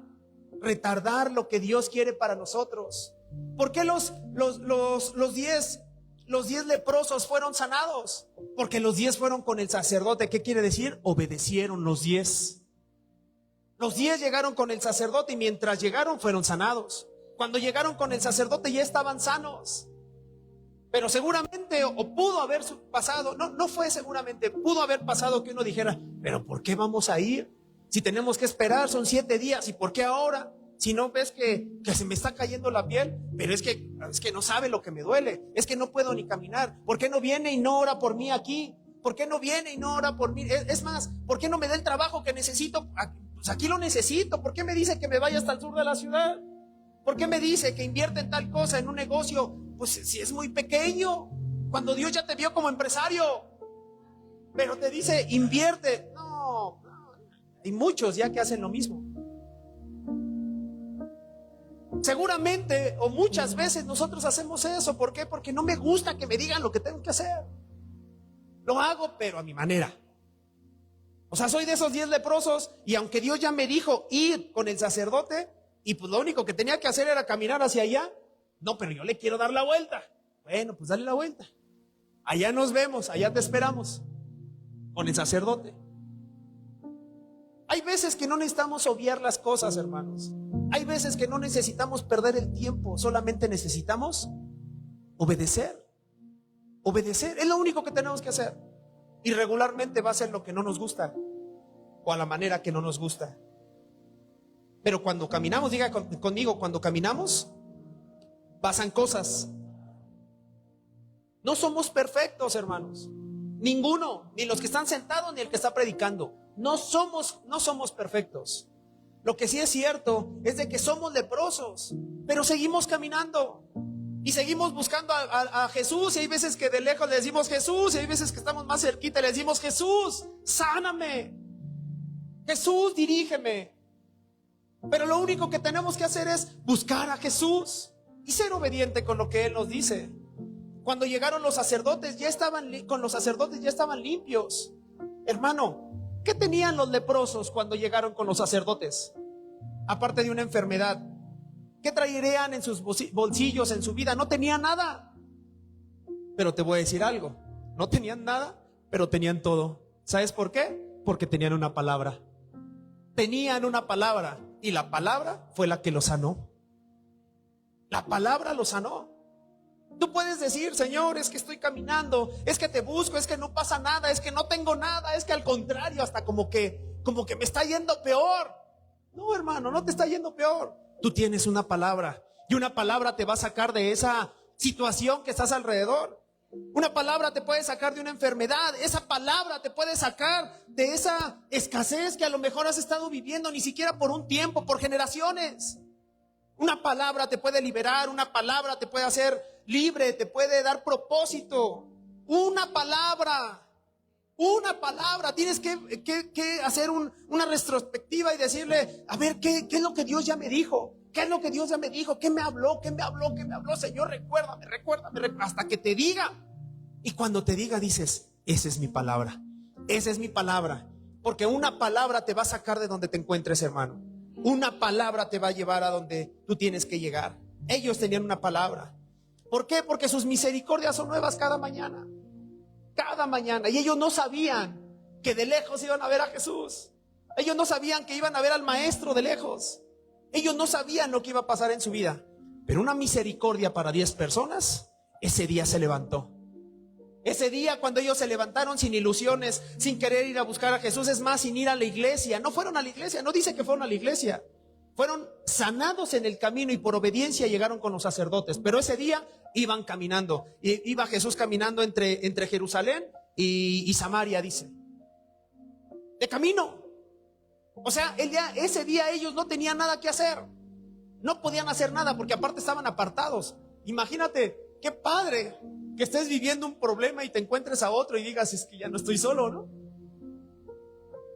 lo que Dios quiere para nosotros. ¿Por qué los 10 leprosos fueron sanados? Porque los 10 fueron con el sacerdote. ¿Qué quiere decir? Obedecieron los 10. Los 10 llegaron con el sacerdote y mientras llegaron fueron sanados. Cuando llegaron con el sacerdote ya estaban sanos. Pero seguramente, o pudo haber pasado, no fue seguramente, pudo haber pasado que uno dijera, pero ¿por qué vamos a ir? Si tenemos que esperar, son 7 días, ¿y por qué ahora? Si no ves que se me está cayendo la piel, pero es que no sabe lo que me duele, es que no puedo ni caminar. ¿Por qué no viene y no ora por mí aquí? ¿Por qué no viene y no ora por mí? Es más, ¿por qué no me da el trabajo que necesito? Pues aquí lo necesito. ¿Por qué me dice que me vaya hasta el sur de la ciudad? ¿Por qué me dice que invierte en tal cosa, en un negocio? Pues si es muy pequeño, cuando Dios ya te vio como empresario, pero te dice, invierte. No, hay muchos ya que hacen lo mismo. Seguramente o muchas veces nosotros hacemos eso. ¿Por qué? Porque no me gusta que me digan lo que tengo que hacer. Lo hago, pero a mi manera. O sea, soy de esos 10 leprosos y aunque Dios ya me dijo ir con el sacerdote y pues lo único que tenía que hacer era caminar hacia allá, no, pero yo le quiero dar la vuelta. Bueno, pues dale la vuelta. Allá nos vemos, allá te esperamos con el sacerdote. Hay veces que no necesitamos obviar las cosas, hermanos. Hay veces que no necesitamos perder el tiempo, solamente necesitamos obedecer. Obedecer, es lo único que tenemos que hacer. Y regularmente va a ser lo que no nos gusta o a la manera que no nos gusta. Pero cuando caminamos, diga conmigo, cuando caminamos, pasan cosas. No somos perfectos, hermanos. Ninguno, ni los que están sentados, ni el que está predicando. No somos perfectos. Lo que sí es cierto es de que somos leprosos, pero seguimos caminando y seguimos buscando a Jesús. Y hay veces que de lejos le decimos Jesús, y hay veces que estamos más cerquita y le decimos Jesús, sáname, Jesús, dirígeme. Pero lo único que tenemos que hacer es buscar a Jesús y ser obediente con lo que Él nos dice. Cuando llegaron los sacerdotes, ya estaban limpios. Hermano, ¿qué tenían los leprosos cuando llegaron con los sacerdotes? Aparte de una enfermedad, ¿qué traerían en sus bolsillos, en su vida? No tenían nada. Pero te voy a decir algo, no tenían nada, pero tenían todo. ¿Sabes por qué? Porque tenían una palabra. Tenían una palabra, y la palabra fue la que los sanó. La palabra los sanó. Tú puedes decir, Señor, es que estoy caminando, es que te busco, es que no pasa nada, es que no tengo nada, es que al contrario, hasta como que me está yendo peor. No, hermano, no te está yendo peor. Tú tienes una palabra, y una palabra te va a sacar de esa situación que estás alrededor. Una palabra te puede sacar de una enfermedad. Esa palabra te puede sacar de esa escasez que a lo mejor has estado viviendo, ni siquiera por un tiempo, por generaciones. Una palabra te puede liberar, una palabra te puede hacer libre, te puede dar propósito. Una palabra. Tienes que hacer una retrospectiva y decirle, a ver, ¿qué es lo que Dios ya me dijo? ¿Qué es lo que Dios ya me dijo? ¿Qué me habló? Señor, recuérdame, hasta que te diga. Y cuando te diga, dices, esa es mi palabra. Porque una palabra te va a sacar de donde te encuentres, hermano. Una palabra te va a llevar a donde tú tienes que llegar. Ellos tenían una palabra. ¿Por qué? Porque sus misericordias son nuevas cada mañana. Cada mañana. Y ellos no sabían que de lejos iban a ver a Jesús. Ellos no sabían que iban a ver al Maestro de lejos. Ellos no sabían lo que iba a pasar en su vida. Pero una misericordia para 10 personas, ese día se levantó. Ese día, cuando ellos se levantaron sin ilusiones, sin querer ir a buscar a Jesús, es más, sin ir a la iglesia. No fueron a la iglesia, no dice que fueron a la iglesia. Fueron sanados en el camino y por obediencia llegaron con los sacerdotes. Pero ese día iban caminando. Iba Jesús caminando entre Jerusalén y Samaria, dice. De camino. O sea, ese día ellos no tenían nada que hacer. No podían hacer nada porque aparte estaban apartados. Imagínate, qué padre que estés viviendo un problema y te encuentres a otro y digas, es que ya no estoy solo, ¿no?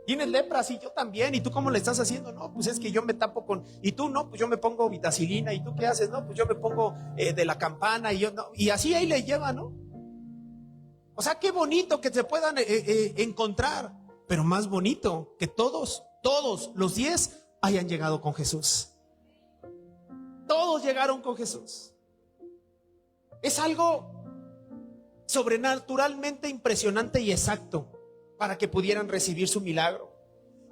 Tienes lepra, sí, yo también. ¿Y tú cómo le estás haciendo? No, pues es que yo me tapo con... Y tú, no, pues yo me pongo vitacilina. ¿Y tú qué haces? No, pues yo me pongo de la campana. Y yo no. Y así ahí le lleva, ¿no? O sea, qué bonito que se puedan encontrar. Pero más bonito que todos los 10 hayan llegado con Jesús. Todos llegaron con Jesús. Es algo sobrenaturalmente impresionante y exacto para que pudieran recibir su milagro.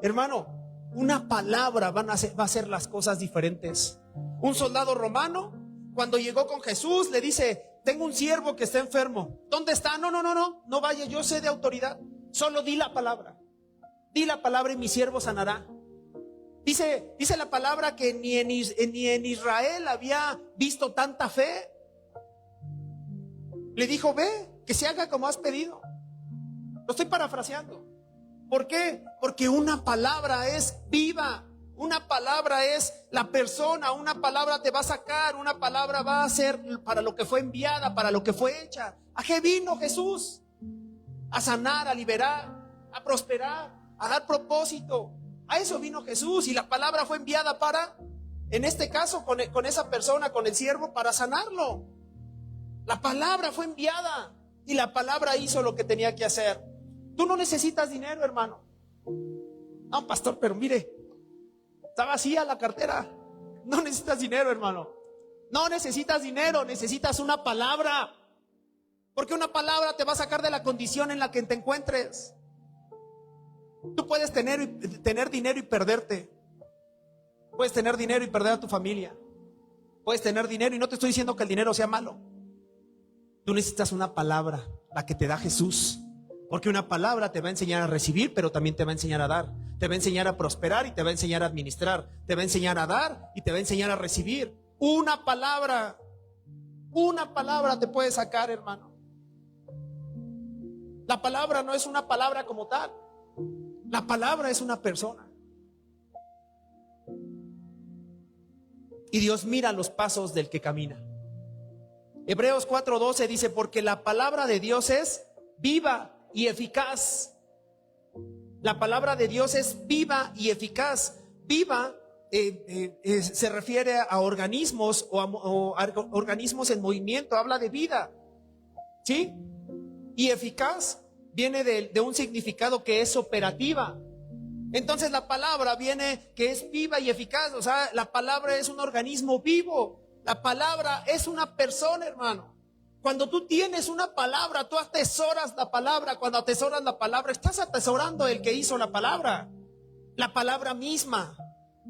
Hermano, una palabra va a hacer las cosas diferentes. Un soldado romano, cuando llegó con Jesús, le dice, tengo un siervo que está enfermo. ¿Dónde está? No vaya, yo sé de autoridad. Solo di la palabra. Di la palabra y mi siervo sanará. Dice la palabra que ni en Israel había visto tanta fe. Le dijo, ve, que se haga como has pedido. Lo estoy parafraseando. ¿Por qué? Porque una palabra es viva. Una palabra es la persona. Una palabra te va a sacar. Una palabra va a ser para lo que fue enviada, para lo que fue hecha. ¿A qué vino Jesús? A sanar, a liberar, a prosperar, a dar propósito. A eso vino Jesús. Y la palabra fue enviada para, en este caso, con esa persona, con el siervo, para sanarlo. La palabra fue enviada. Y la palabra hizo lo que tenía que hacer. Tú no necesitas dinero, hermano. No, pastor, pero mire, está vacía la cartera. No necesitas dinero, hermano. No necesitas dinero, necesitas una palabra. Porque una palabra te va a sacar de la condición en la que te encuentres. Tú puedes tener dinero y perderte. Puedes tener dinero y perder a tu familia. Puedes tener dinero, y no te estoy diciendo que el dinero sea malo. Tú necesitas una palabra, la que te da Jesús. Porque una palabra te va a enseñar a recibir, pero también te va a enseñar a dar. Te va a enseñar a prosperar y te va a enseñar a administrar. Te va a enseñar a dar y te va a enseñar a recibir. Una palabra te puede sacar, hermano. La palabra no es una palabra como tal. La palabra es una persona. Y Dios mira los pasos del que camina. Hebreos 4:12 dice, porque la palabra de Dios es viva y eficaz. La palabra de Dios es viva y eficaz. Viva se refiere a organismos o a organismos en movimiento, habla de vida, ¿sí? Y eficaz viene de un significado que es operativa. Entonces la palabra viene que es viva y eficaz, o sea, la palabra es un organismo vivo. La palabra es una persona, hermano. Cuando tú tienes una palabra, tú atesoras la palabra. Cuando atesoras la palabra, estás atesorando el que hizo la palabra misma.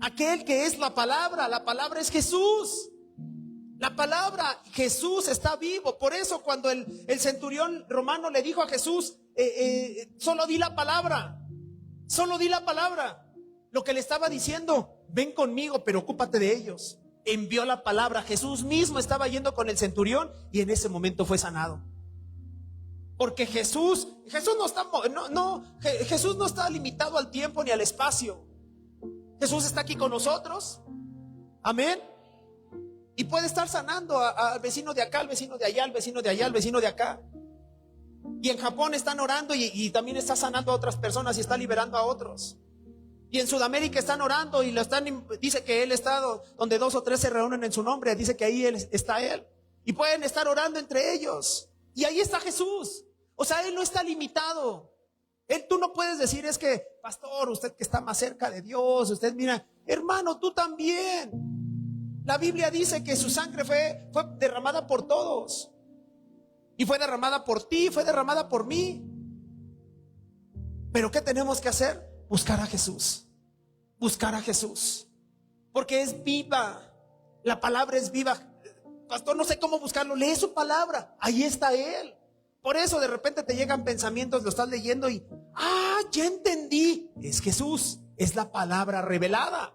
Aquel que es la palabra es Jesús. La palabra, Jesús está vivo. Por eso cuando el centurión romano le dijo a Jesús, solo di la palabra. Solo di la palabra. Lo que le estaba diciendo, ven conmigo, pero ocúpate de ellos. Envió la palabra. Jesús mismo estaba yendo con el centurión y en ese momento fue sanado. Porque Jesús no está limitado al tiempo ni al espacio. Jesús está aquí con nosotros. Amén. Y puede estar sanando al vecino de acá, al vecino de allá, al vecino de allá, al vecino de acá. Y en Japón están orando y también está sanando a otras personas y está liberando a otros. Y en Sudamérica están orando y dice que Él está donde 2 o 3 se reúnen en su nombre. Dice que ahí está Él. Y pueden estar orando entre ellos. Y ahí está Jesús. O sea, Él no está limitado. Tú no puedes decir, es que, pastor, usted que está más cerca de Dios, usted mira, hermano, tú también. La Biblia dice que su sangre fue derramada por todos. Y fue derramada por ti, fue derramada por mí. Pero ¿qué tenemos que hacer? Buscar a Jesús. Buscar a Jesús. Porque es viva. La palabra es viva. Pastor, no sé cómo buscarlo. Lee su palabra. Ahí está Él. Por eso de repente te llegan pensamientos, lo estás leyendo y ya entendí. Es Jesús. Es la palabra revelada.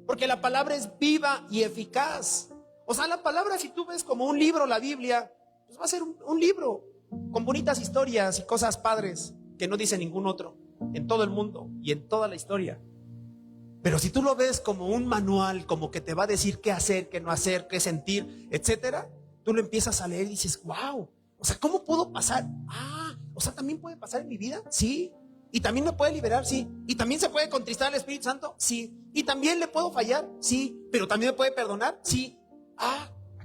Porque la palabra es viva y eficaz. O sea, la palabra, si tú ves como un libro la Biblia, pues va a ser un libro con bonitas historias y cosas padres que no dice ningún otro en todo el mundo y en toda la historia. Pero si tú lo ves como un manual, como que te va a decir qué hacer, qué no hacer, qué sentir, etcétera, tú lo empiezas a leer y dices, wow, o sea, ¿cómo puedo pasar? O sea, ¿también puede pasar en mi vida? Sí. ¿Y también me puede liberar? Sí. ¿Y también se puede contristar al Espíritu Santo? Sí. ¿Y también le puedo fallar? Sí. ¿Pero también me puede perdonar? Sí.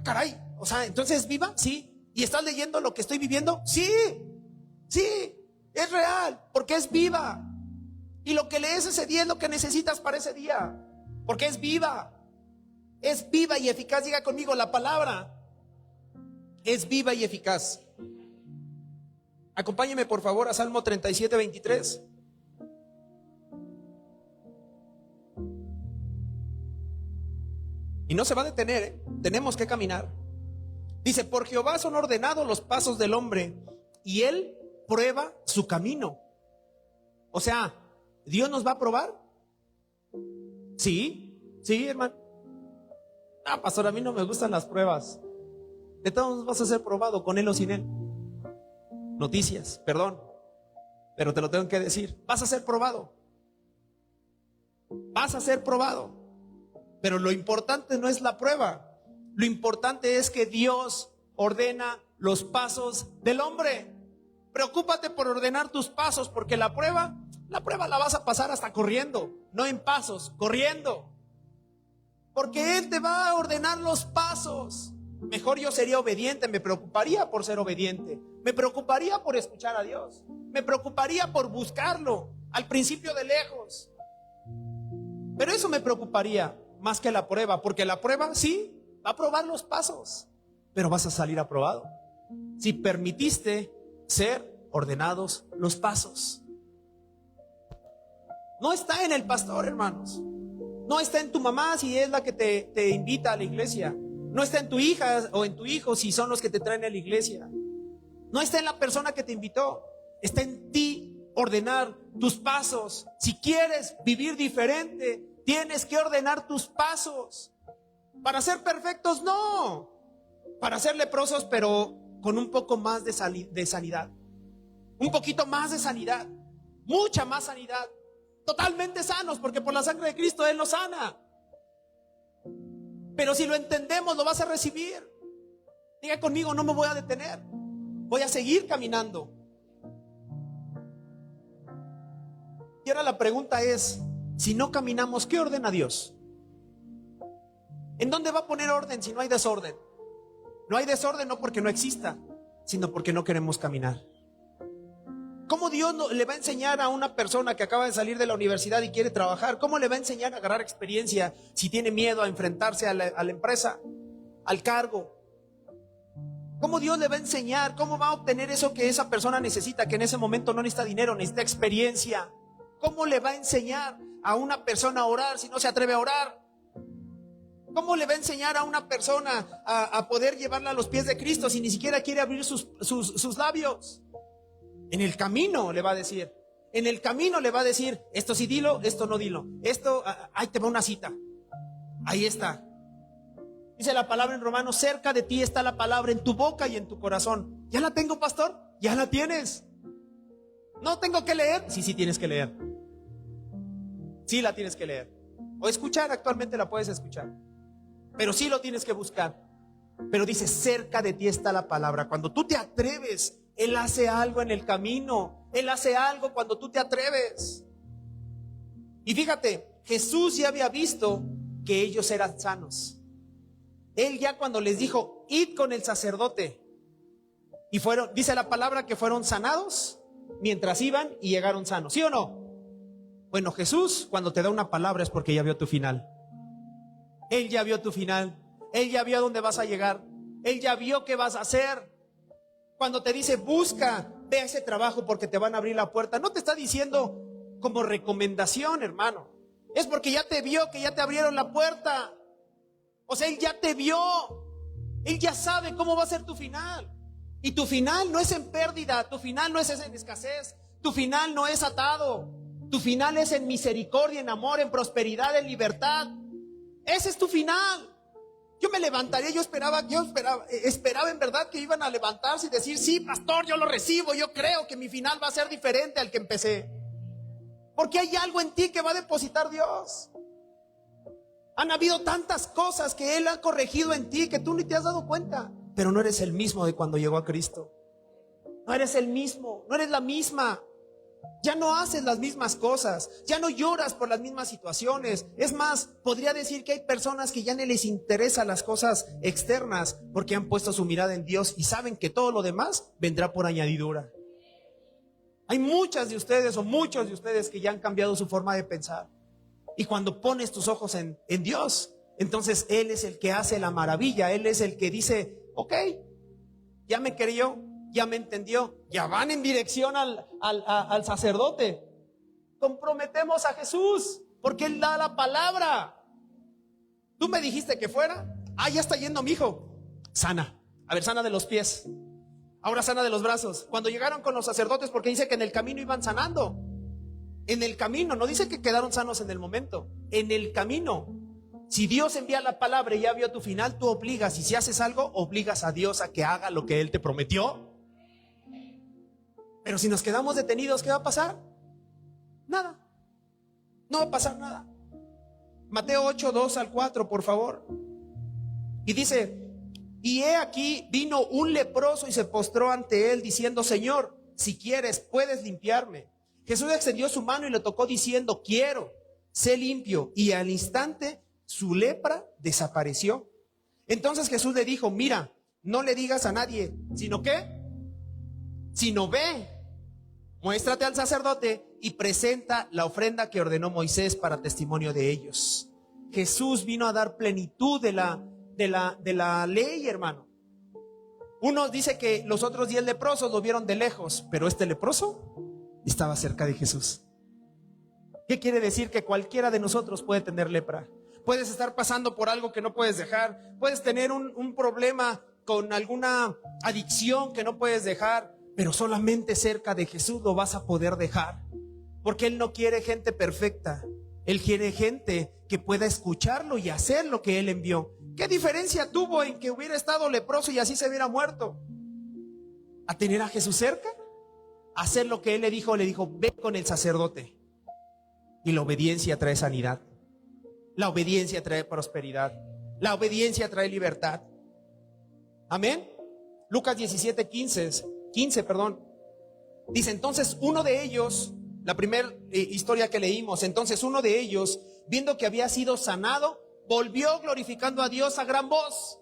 Caray, o sea, ¿entonces es viva? Sí. ¿Y estás leyendo lo que estoy viviendo? Sí. Sí. Es real, porque es viva. Y lo que lees ese día es lo que necesitas para ese día. Porque es viva. Es viva y eficaz. Diga conmigo, la palabra es viva y eficaz. Acompáñeme por favor a Salmo 37:23. Y no se va a detener, tenemos que caminar. Dice, por Jehová son ordenados los pasos del hombre, y Él prueba su camino. O sea, ¿Dios nos va a probar? Sí, hermano. Pastor, a mí no me gustan las pruebas. De todos modos vas a ser probado, con Él o sin Él. Noticias, perdón, pero te lo tengo que decir. Vas a ser probado. Vas a ser probado. Pero lo importante no es la prueba. Lo importante es que Dios ordena los pasos del hombre. Preocúpate por ordenar tus pasos, porque la prueba la vas a pasar hasta corriendo, no en pasos, corriendo. Porque Él te va a ordenar los pasos. Mejor yo sería obediente, me preocuparía por ser obediente, me preocuparía por escuchar a Dios, me preocuparía por buscarlo, al principio de lejos. Pero eso me preocuparía más que la prueba, porque la prueba sí, va a probar los pasos, pero vas a salir aprobado si permitiste ser ordenados los pasos. No está en el pastor, hermanos. No está en tu mamá si es la que te invita a la iglesia. No está en tu hija o en tu hijo si son los que te traen a la iglesia. No está en la persona que te invitó. Está en ti ordenar tus pasos. Si quieres vivir diferente, tienes que ordenar tus pasos. Para ser perfectos, no. Para ser leprosos, pero con un poco más de sanidad. Un poquito más de sanidad. Mucha más sanidad. Totalmente sanos, porque por la sangre de Cristo Él nos sana. Pero si lo entendemos, lo vas a recibir. Diga conmigo, no me voy a detener. Voy a seguir caminando. Y ahora la pregunta es, si no caminamos, ¿qué ordena Dios? ¿En dónde va a poner orden si no hay desorden? No hay desorden no porque no exista, sino porque no queremos caminar. ¿Cómo Dios le va a enseñar a una persona que acaba de salir de la universidad y quiere trabajar? ¿Cómo le va a enseñar a agarrar experiencia si tiene miedo a enfrentarse a la empresa, al cargo? ¿Cómo Dios le va a enseñar? ¿Cómo va a obtener eso que esa persona necesita? Que en ese momento no necesita dinero, necesita experiencia. ¿Cómo le va a enseñar a una persona a orar si no se atreve a orar? ¿Cómo le va a enseñar a una persona a poder llevarla a los pies de Cristo si ni siquiera quiere abrir sus labios? En el camino le va a decir. En el camino le va a decir, esto sí dilo, esto no dilo. Esto, ahí te va una cita. Ahí está. Dice la palabra en Romanos, cerca de ti está la palabra en tu boca y en tu corazón. ¿Ya la tengo, pastor? Ya la tienes. ¿No tengo que leer? Sí tienes que leer. Sí la tienes que leer. O escuchar, actualmente la puedes escuchar. Pero sí lo tienes que buscar. Pero dice, cerca de ti está la palabra. Cuando tú te atreves, Él hace algo en el camino. Él hace algo cuando tú te atreves. Y fíjate, Jesús ya había visto que ellos eran sanos. Él ya cuando les dijo, id con el sacerdote. Y fueron, dice la palabra que fueron sanados mientras iban y llegaron sanos. ¿Sí o no? Bueno, Jesús cuando te da una palabra es porque ya vio tu final. Él ya vio tu final. Él ya vio a dónde vas a llegar. Él ya vio qué vas a hacer. Cuando te dice busca, ve a ese trabajo porque te van a abrir la puerta, no te está diciendo como recomendación, hermano. Es porque ya te vio que ya te abrieron la puerta. O sea, Él ya te vio. Él ya sabe cómo va a ser tu final. Y tu final no es en pérdida, tu final no es en escasez, tu final no es atado. Tu final es en misericordia, en amor, en prosperidad, en libertad. Ese es tu final. Yo me levantaría, yo esperaba en verdad que iban a levantarse y decir, sí, pastor, yo lo recibo, yo creo que mi final va a ser diferente al que empecé. Porque hay algo en ti que va a depositar Dios. Han habido tantas cosas que Él ha corregido en ti que tú ni te has dado cuenta. Pero no eres el mismo de cuando llegó a Cristo. No eres el mismo, no eres la misma. Ya no haces las mismas cosas, ya no lloras por las mismas situaciones. Es más, podría decir que hay personas que ya no les interesan las cosas externas porque han puesto su mirada en Dios y saben que todo lo demás vendrá por añadidura. Hay muchas de ustedes o muchos de ustedes que ya han cambiado su forma de pensar. Y cuando pones tus ojos en Dios, entonces Él es el que hace la maravilla. Él es el que dice, ok, ya me creyó, ya me entendió, ya van en dirección al sacerdote. Comprometemos a Jesús porque Él da la palabra. Tú me dijiste que fuera, ya está yendo mi hijo. Sana, a ver, sana de los pies, ahora sana de los brazos. Cuando llegaron con los sacerdotes, porque dice que en el camino iban sanando. En el camino, no dice que quedaron sanos en el momento, en el camino. Si Dios envía la palabra y ya vio tu final, tú obligas, y si haces algo, obligas a Dios a que haga lo que Él te prometió. Pero si nos quedamos detenidos, ¿qué va a pasar? Nada. No va a pasar nada. Mateo 8, 2 al 4, por favor. Y dice, y he aquí vino un leproso y se postró ante Él diciendo, Señor, si quieres, puedes limpiarme. Jesús extendió su mano y le tocó diciendo, quiero, sé limpio. Y al instante su lepra desapareció. Entonces Jesús le dijo, mira, no le digas a nadie, ¿sino qué? Sino ve, muéstrate al sacerdote y presenta la ofrenda que ordenó Moisés para testimonio de ellos. Jesús vino a dar plenitud de la ley, hermano. Unos dice que los otros 10 leprosos lo vieron de lejos, pero este leproso estaba cerca de Jesús. ¿Qué quiere decir? Que cualquiera de nosotros puede tener lepra. Puedes estar pasando por algo que no puedes dejar. Puedes tener un problema con alguna adicción que no puedes dejar. pero solamente cerca de Jesús lo vas a poder dejar, porque Él no quiere gente perfecta. Él quiere gente que pueda escucharlo y hacer lo que Él envió. ¿Qué diferencia tuvo en que hubiera estado leproso y así se hubiera muerto? A tener a Jesús cerca, a hacer lo que Él le dijo, ve con el sacerdote. Y la obediencia trae sanidad. La obediencia trae prosperidad. La obediencia trae libertad. Amén. Lucas 15, dice: entonces uno de ellos, la primera historia que leímos, entonces uno de ellos, viendo que había sido sanado, volvió glorificando a Dios a gran voz.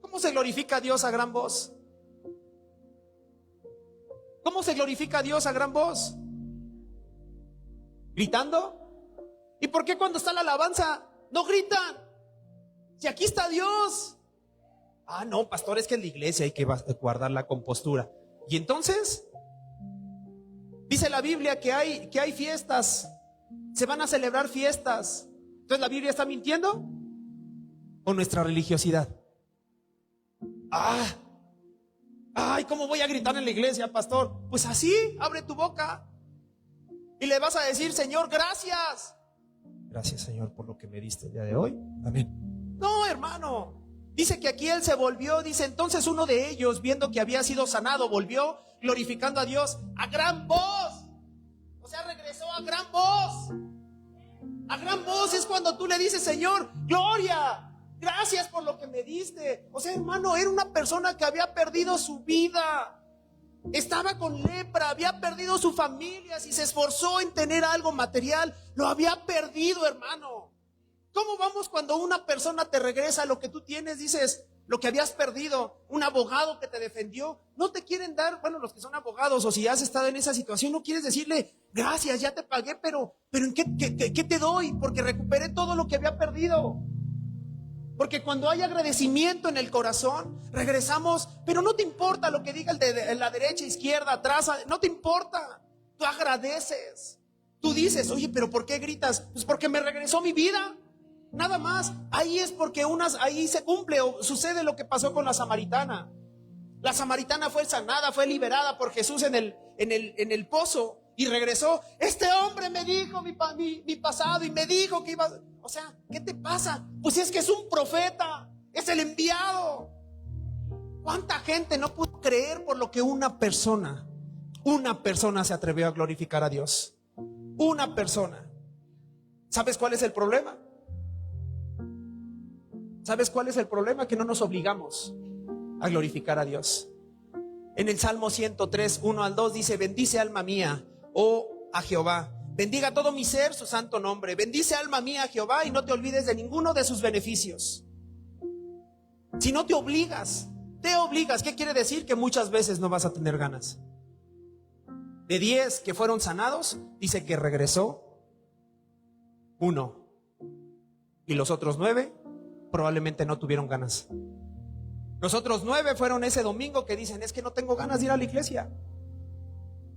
¿Cómo se glorifica a Dios a gran voz? ¿Cómo se glorifica a Dios a gran voz? ¿Gritando? ¿Y por qué cuando está la alabanza no gritan? Si aquí está Dios. Ah, no, pastor, es que en la iglesia hay que guardar la compostura. Y entonces, dice la Biblia que hay fiestas, se van a celebrar fiestas. Entonces, ¿la Biblia está mintiendo? ¿O nuestra religiosidad? Ay, ¿cómo voy a gritar en la iglesia, pastor? Pues así, abre tu boca y le vas a decir: Señor, gracias. Gracias, Señor, por lo que me diste el día de hoy. Amén. No, hermano. Dice que aquí él se volvió, dice: entonces uno de ellos, viendo que había sido sanado, volvió glorificando a Dios a gran voz. O sea, regresó a gran voz. A gran voz es cuando tú le dices: Señor, gloria, gracias por lo que me diste. O sea, hermano, era una persona que había perdido su vida. Estaba con lepra, había perdido su familia. Si se esforzó en tener algo material, lo había perdido, hermano. ¿Cómo vamos cuando una persona te regresa lo que tú tienes? Dices, lo que habías perdido. Un abogado que te defendió, no te quieren dar, bueno, los que son abogados, o si has estado en esa situación, no quieres decirle: gracias, ya te pagué, pero ¿en qué te doy? Porque recuperé todo lo que había perdido. Porque cuando hay agradecimiento en el corazón, regresamos, pero no te importa lo que diga el de la derecha, izquierda, atrás, no te importa. Tú agradeces. Tú dices: oye, pero ¿por qué gritas? Pues porque me regresó mi vida. Nada más. Ahí es porque ahí se cumple o sucede lo que pasó con la samaritana. La samaritana fue sanada, fue liberada por Jesús en el pozo y regresó. Este hombre me dijo mi pasado y me dijo que iba. O sea, ¿qué te pasa? Pues es que es un profeta, es el enviado. ¿Cuánta gente no pudo creer por lo que una persona se atrevió a glorificar a Dios? Una persona. ¿Sabes cuál es el problema? ¿Sabes cuál es el problema? Que no nos obligamos a glorificar a Dios. En el Salmo 103, 1 al 2 dice: bendice alma mía, oh a Jehová. Bendiga todo mi ser su santo nombre. Bendice alma mía a Jehová y no te olvides de ninguno de sus beneficios. Si no te obligas, ¿qué quiere decir? Que muchas veces no vas a tener ganas. De 10 que fueron sanados, dice que regresó 1. Y los otros 9 probablemente no tuvieron ganas. Los otros 9 fueron ese domingo que dicen: es que no tengo ganas de ir a la iglesia.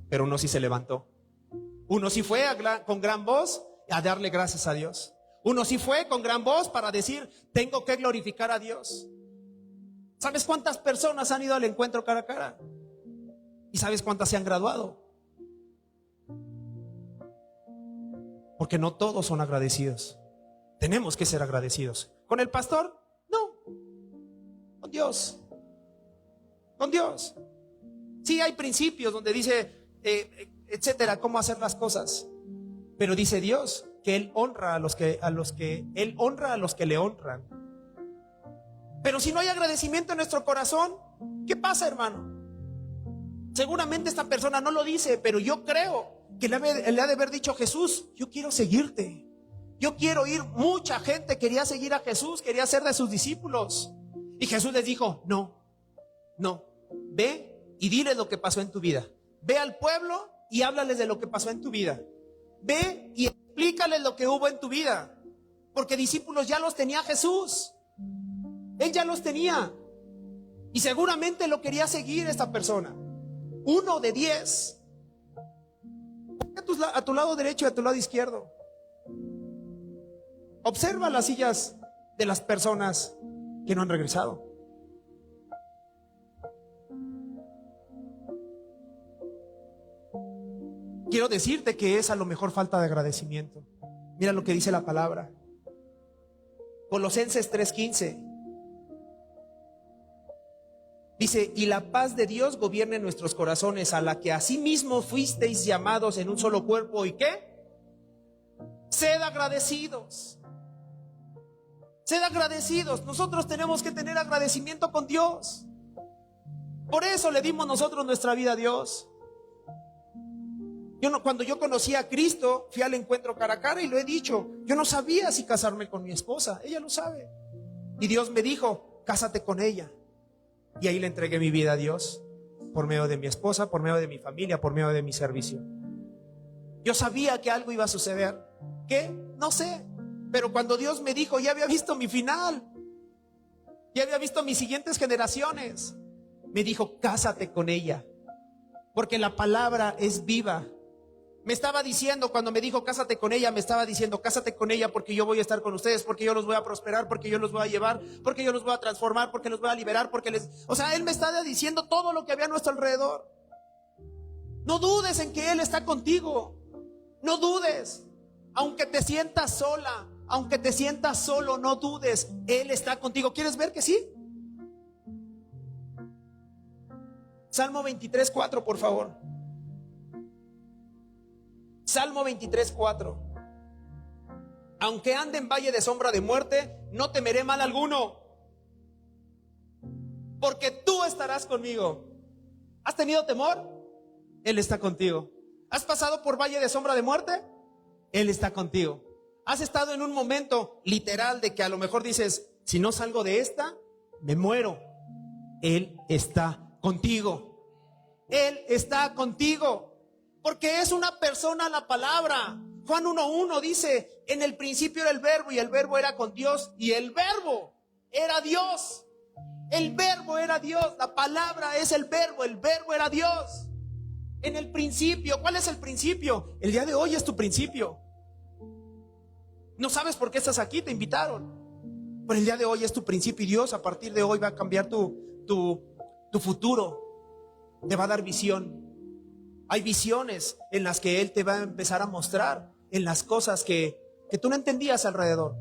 Pero uno sí se levantó. Uno sí fue con gran voz a darle gracias a Dios. Uno sí fue con gran voz para decir: tengo que glorificar a Dios. ¿Sabes cuántas personas han ido al encuentro cara a cara? ¿Y sabes cuántas se han graduado? Porque no todos son agradecidos. Tenemos que ser agradecidos. ¿Con el pastor? No. Con Dios. Con Dios. Sí, hay principios donde dice, etcétera, cómo hacer las cosas. Pero dice Dios que Él honra a los que le honran. Pero si no hay agradecimiento en nuestro corazón, ¿qué pasa, hermano? Seguramente esta persona no lo dice, pero yo creo que le ha de haber dicho: Jesús, yo quiero seguirte. Yo quiero ir. Mucha gente quería seguir a Jesús, quería ser de sus discípulos. Y Jesús les dijo: no. Ve y diles lo que pasó en tu vida. Ve al pueblo y háblales de lo que pasó en tu vida. Ve y explícales lo que hubo en tu vida. Porque discípulos ya los tenía Jesús. Él ya los tenía. Y seguramente lo quería seguir esta persona. 1 de 10. A tu lado derecho y a tu lado izquierdo. Observa las sillas de las personas que no han regresado. quiero decirte que es a lo mejor falta de agradecimiento. Mira lo que dice la palabra. Colosenses 3:15. Dice, y la paz de Dios gobierne nuestros corazones, a la que asimismo fuisteis llamados en un solo cuerpo. ¿Y qué? Sed agradecidos. Sed agradecidos. Nosotros tenemos que tener agradecimiento con Dios. Por eso le dimos nosotros nuestra vida a Dios. Cuando yo conocí a Cristo, fui al encuentro cara a cara y lo he dicho. Yo no sabía si casarme con mi esposa. Ella lo sabe. Y Dios me dijo, cásate con ella. Y ahí le entregué mi vida a Dios. Por medio de mi esposa, por medio de mi familia, por medio de mi servicio. Yo sabía que algo iba a suceder. ¿Qué? No sé. Pero cuando Dios me dijo, ya había visto mi final. Ya había visto mis siguientes generaciones. Me dijo, cásate con ella. Porque la palabra es viva. Me estaba diciendo, cuando me dijo cásate con ella, me estaba diciendo cásate con ella porque yo voy a estar con ustedes, porque yo los voy a prosperar, porque yo los voy a llevar, porque yo los voy a transformar, porque los voy a liberar, o sea, Él me está diciendo todo lo que había a nuestro alrededor. No dudes en que Él está contigo. No dudes. Aunque te sientas sola, aunque te sientas solo, no dudes. Él está contigo. ¿Quieres ver que sí? Salmo 23:4, por favor. Salmo 23:4. Aunque ande en valle de sombra de muerte, no temeré mal alguno, porque tú estarás conmigo. ¿Has tenido temor? Él está contigo. ¿Has pasado por valle de sombra de muerte? Él está contigo. ¿Has estado en un momento literal de que a lo mejor dices, si no salgo de esta, me muero? Él está contigo. Él está contigo. Porque es una persona la palabra. Juan 1:1 dice, en el principio era el verbo y el verbo era con Dios y el verbo era Dios. El verbo era Dios. La palabra es el verbo era Dios. En el principio, ¿cuál es el principio? El día de hoy es tu principio. No sabes por qué estás aquí, te invitaron. Pero el día de hoy es tu principio y Dios a partir de hoy va a cambiar tu futuro. Te va a dar visión. Hay visiones en las que Él te va a empezar a mostrar en las cosas que tú no entendías alrededor.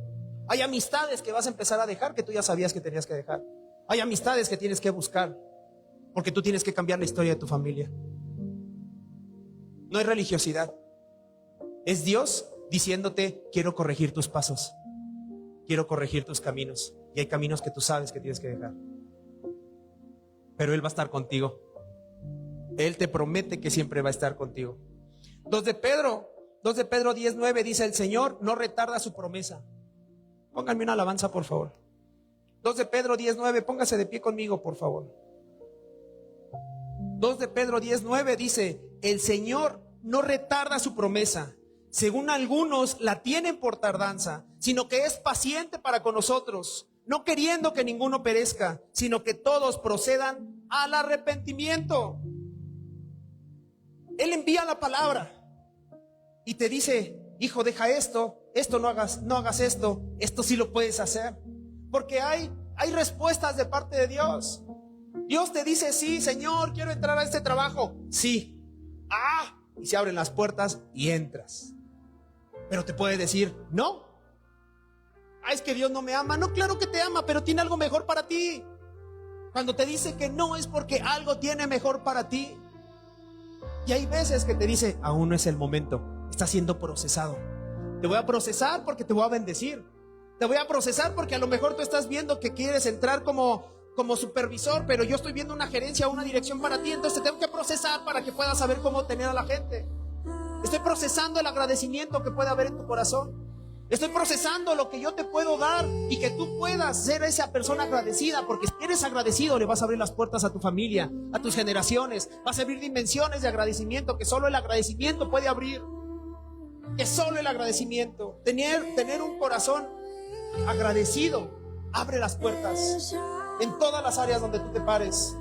Hay amistades que vas a empezar a dejar que tú ya sabías que tenías que dejar. Hay amistades que tienes que buscar porque tú tienes que cambiar la historia de tu familia. No es religiosidad. Es Dios diciéndote, quiero corregir tus pasos. Quiero corregir tus caminos. Y hay caminos que tú sabes que tienes que dejar. Pero Él va a estar contigo. Él te promete que siempre va a estar contigo. 2 de Pedro 10:9 dice, el Señor no retarda su promesa. Pónganme una alabanza, por favor. 2 de Pedro 10:9, póngase de pie conmigo, por favor. 2 de Pedro 10:9 dice, el Señor no retarda su promesa, según algunos la tienen por tardanza, sino que es paciente para con nosotros, no queriendo que ninguno perezca, sino que todos procedan al arrepentimiento. Él envía la palabra y te dice, hijo, deja esto no hagas esto sí lo puedes hacer. Porque hay respuestas de parte de Dios. Dios te dice, sí, Señor, quiero entrar a este trabajo. Sí. Y se abren las puertas y entras. Pero te puede decir, no. Es que Dios no me ama. No, claro que te ama, pero tiene algo mejor para ti. Cuando te dice que no es porque algo tiene mejor para ti. Y hay veces que te dice, aún no es el momento, está siendo procesado. Te voy a procesar porque te voy a bendecir. Te voy a procesar porque a lo mejor tú estás viendo que quieres entrar como supervisor, pero yo estoy viendo una gerencia o una dirección para ti, entonces te tengo que procesar para que puedas saber cómo tener a la gente. Estoy procesando el agradecimiento que puede haber en tu corazón. Estoy procesando lo que yo te puedo dar y que tú puedas ser esa persona agradecida, porque si eres agradecido le vas a abrir las puertas a tu familia, a tus generaciones, vas a abrir dimensiones de agradecimiento que solo el agradecimiento puede abrir, que solo el agradecimiento, tener un corazón agradecido abre las puertas en todas las áreas donde tú te pares.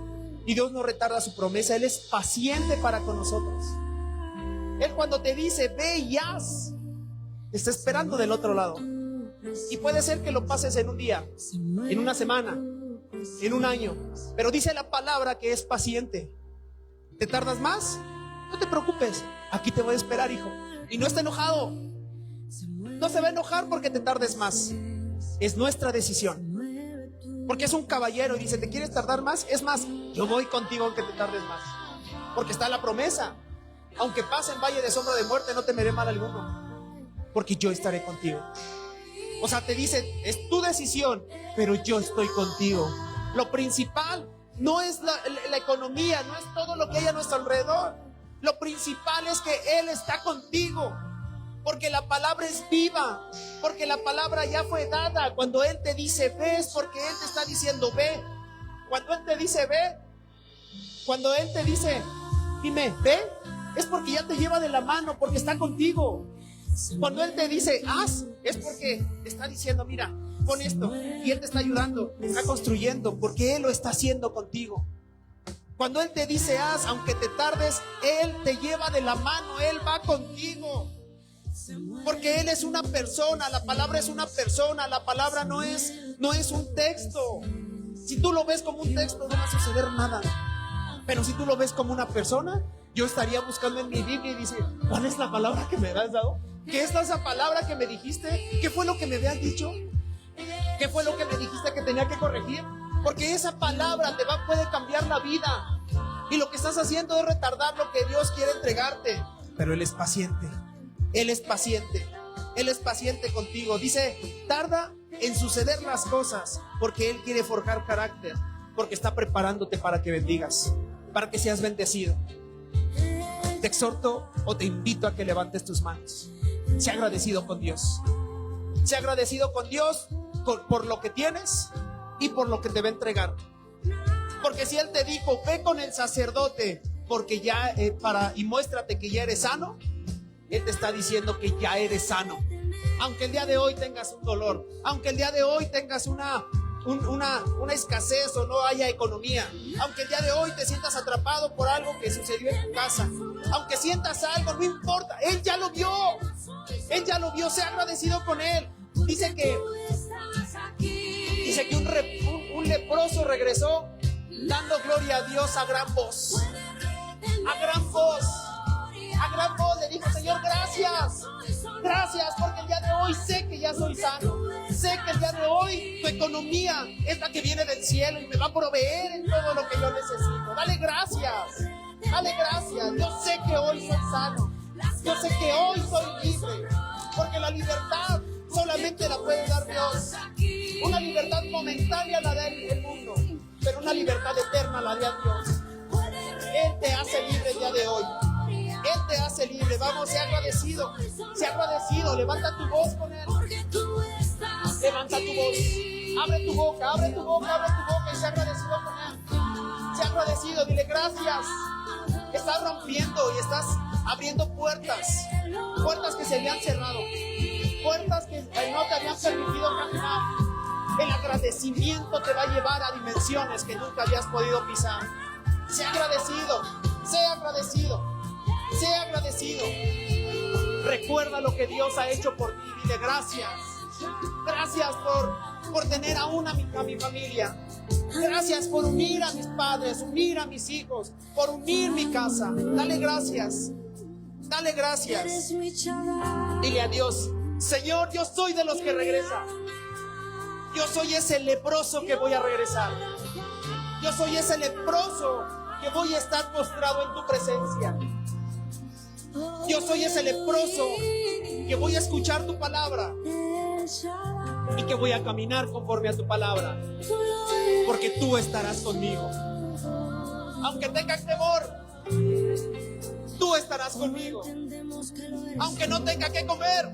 Y Dios no retarda su promesa, Él es paciente para con nosotros. Él cuando te dice ve y haz, te está esperando del otro lado. Y puede ser que lo pases en un día, en una semana, en un año, pero dice la palabra que es paciente. ¿Te tardas más? No te preocupes, aquí te voy a esperar, hijo. Y no está enojado. No se va a enojar porque te tardes más. Es nuestra decisión. Porque es un caballero y dice, ¿te quieres tardar más? Es más, yo voy contigo aunque te tardes más. Porque está la promesa. Aunque pase en valle de sombra de muerte, no temeré mal alguno, porque yo estaré contigo. O sea, te dice, es tu decisión, pero yo estoy contigo. Lo principal no es la economía, no es todo lo que hay a nuestro alrededor. Lo principal es que Él está contigo, porque la palabra es viva, porque la palabra ya fue dada. Cuando Él te dice ve, es porque Él te está diciendo ve. Cuando Él te dice ve, cuando Él te dice dime ve, es porque ya te lleva de la mano, porque está contigo. Cuando Él te dice haz, es porque te está diciendo mira, pon esto, y Él te está ayudando, te está construyendo, porque Él lo está haciendo contigo. Cuando Él te dice haz, aunque te tardes, Él te lleva de la mano, Él va contigo, porque Él es una persona. La palabra es una persona, la palabra no es un texto. Si tú lo ves como un texto, no va a suceder nada. Pero si tú lo ves como una persona, yo estaría buscando en mi Biblia y dice, ¿cuál es la palabra que me has dado? ¿Qué es esa palabra que me dijiste? ¿Qué fue lo que me habías dicho? ¿Qué fue lo que me dijiste que tenía que corregir? Porque esa palabra puede cambiar la vida. Y lo que estás haciendo es retardar lo que Dios quiere entregarte. Pero Él es paciente. Él es paciente. Él es paciente contigo. Dice, tarda en suceder las cosas, porque Él quiere forjar carácter, porque está preparándote para que bendigas, para que seas bendecido. Te exhorto o te invito a que levantes tus manos. Sea agradecido con Dios. Sea agradecido con Dios por lo que tienes y por lo que te va a entregar. Porque si Él te dijo, ve con el sacerdote porque ya y muéstrate que ya eres sano, Él te está diciendo que ya eres sano. Aunque el día de hoy tengas un dolor, aunque el día de hoy tengas una escasez o no haya economía, aunque el día de hoy te sientas atrapado por algo que sucedió en tu casa, aunque sientas algo, no importa, Él ya lo vio. Él ya lo vio. Sea agradecido con Él. Dice que un leproso regresó dando gloria a Dios a gran voz. A gran voz. A gran voz le dijo, Señor, gracias. Gracias, porque el día de hoy sé que ya soy sano. Sé que el día de hoy tu economía es la que viene del cielo y me va a proveer en todo lo que yo necesito. Dale gracias. Dale gracias. Yo sé que hoy soy sano. Yo sé que hoy soy libre. Porque la libertad solamente la puede dar Dios. Una libertad momentánea la da el mundo, pero una libertad eterna la da Dios. Él te hace libre el día de hoy. Él te hace libre. Vamos, sea agradecido. Sea agradecido. Levanta tu voz con Él. Levanta tu voz. Abre tu boca, abre tu boca, abre tu boca y sea agradecido con Él. Sea agradecido. Dile gracias. Estás rompiendo y estás abriendo puertas. Puertas que se habían cerrado. Puertas que no te habían permitido caminar. El agradecimiento te va a llevar a dimensiones que nunca habías podido pisar. Sea agradecido. Sea agradecido. Sea agradecido. Recuerda lo que Dios ha hecho por ti. Dile gracias. Gracias por tener aún a mi familia. Gracias por unir a mis padres, unir a mis hijos, por unir mi casa. Dale gracias. Dale gracias. Dile a Dios, Señor, yo soy de los que regresa. Yo soy ese leproso que voy a regresar. Yo soy ese leproso que voy a estar postrado en tu presencia. Yo soy ese leproso que voy a escuchar tu palabra y que voy a caminar conforme a tu palabra, porque tú estarás conmigo. Aunque tenga temor, tú estarás conmigo. Aunque no tenga que comer,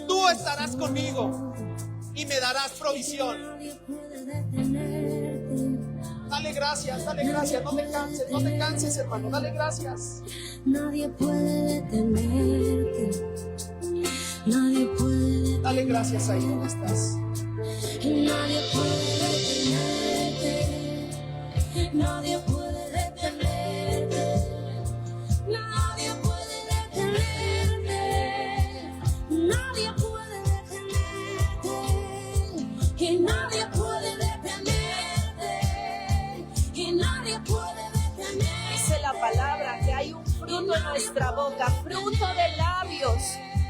tú estarás conmigo y me darás provisión. Dale gracias, no te canses, hermano, dale gracias. Nadie puede detenerte, nadie puede detenerte. Dale gracias ahí donde estás. Nadie puede detenerte, nadie puede detenerte, nadie puede detenerte, nadie puede detenerte, y nadie puede detenerte, y nadie puede detenerte. Dice la palabra nuestra boca, fruto de labios.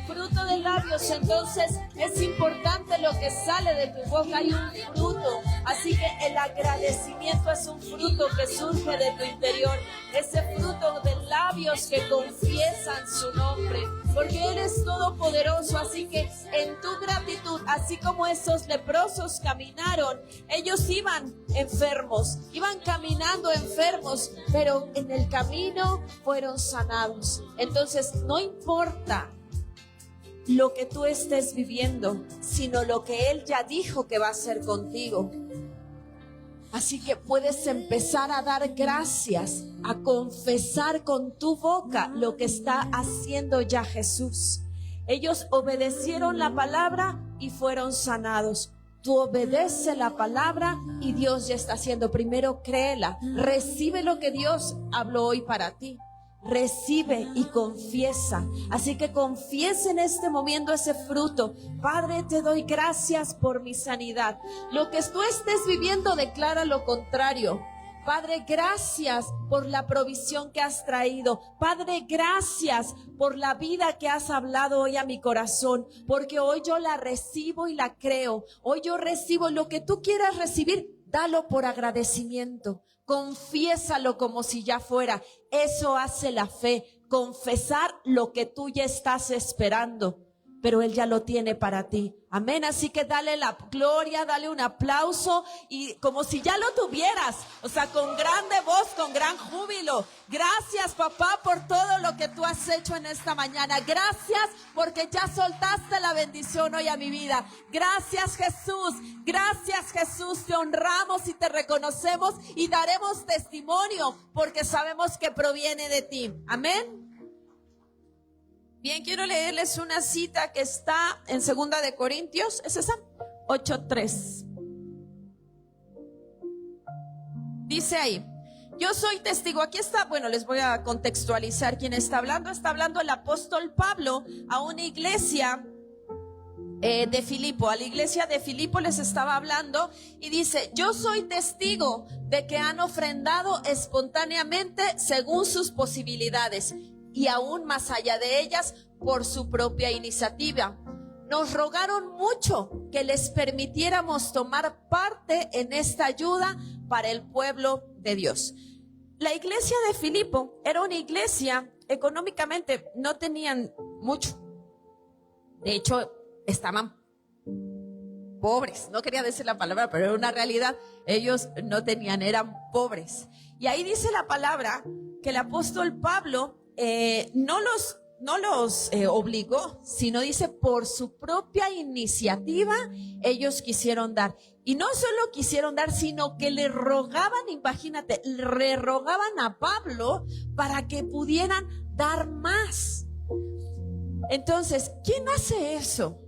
Fruto de labios, entonces es importante lo que sale de tu boca, hay un fruto, así que el agradecimiento es un fruto que surge de tu interior, ese fruto de labios que confiesan su nombre, porque Él es todopoderoso, así que en tu gratitud, así como esos leprosos caminaron, ellos iban enfermos, iban caminando enfermos, pero en el camino fueron sanados. Entonces no importa lo que tú estés viviendo, sino lo que Él ya dijo que va a hacer contigo. Así que puedes empezar a dar gracias, a confesar con tu boca lo que está haciendo ya Jesús. Ellos obedecieron la palabra y fueron sanados. Tú obedece la palabra y Dios ya está haciendo. Primero créela, recibe lo que Dios habló hoy para ti. Recibe y confiesa. Así que confiesa en este momento ese fruto. Padre, te doy gracias por mi sanidad. Lo que tú estés viviendo, declara lo contrario. Padre, gracias por la provisión que has traído. Padre, gracias por la vida que has hablado hoy a mi corazón, porque hoy yo la recibo y la creo. Hoy yo recibo lo que tú quieras recibir. Dalo por agradecimiento. Confiésalo como si ya fuera. Eso hace la fe. Confesar lo que tú ya estás esperando, pero Él ya lo tiene para ti. Amén. Así que dale la gloria, dale un aplauso y como si ya lo tuvieras. O sea, con grande voz, con gran júbilo. Gracias, papá, por todo lo que tú has hecho en esta mañana. Gracias porque ya soltaste la bendición hoy a mi vida. Gracias, Jesús. Gracias, Jesús. Te honramos y te reconocemos y daremos testimonio porque sabemos que proviene de ti. Amén. Bien, quiero leerles una cita que está en 2 de Corintios, ¿es esa? 8:3. Dice ahí, yo soy testigo, aquí está, bueno, les voy a contextualizar quién está hablando el apóstol Pablo a una iglesia de Filipo, a la iglesia de Filipo les estaba hablando y dice, yo soy testigo de que han ofrendado espontáneamente según sus posibilidades y aún más allá de ellas por su propia iniciativa. Nos rogaron mucho que les permitiéramos tomar parte en esta ayuda para el pueblo de Dios. La iglesia de Filipo era una iglesia, económicamente no tenían mucho. De hecho, estaban pobres. No quería decir la palabra, pero era una realidad. Ellos no tenían, eran pobres. Y ahí dice la palabra que el apóstol Pablo no los obligó, sino dice por su propia iniciativa ellos quisieron dar. Y no solo quisieron dar, sino que le rogaban, imagínate, le rogaban a Pablo para que pudieran dar más. Entonces, ¿quién hace eso?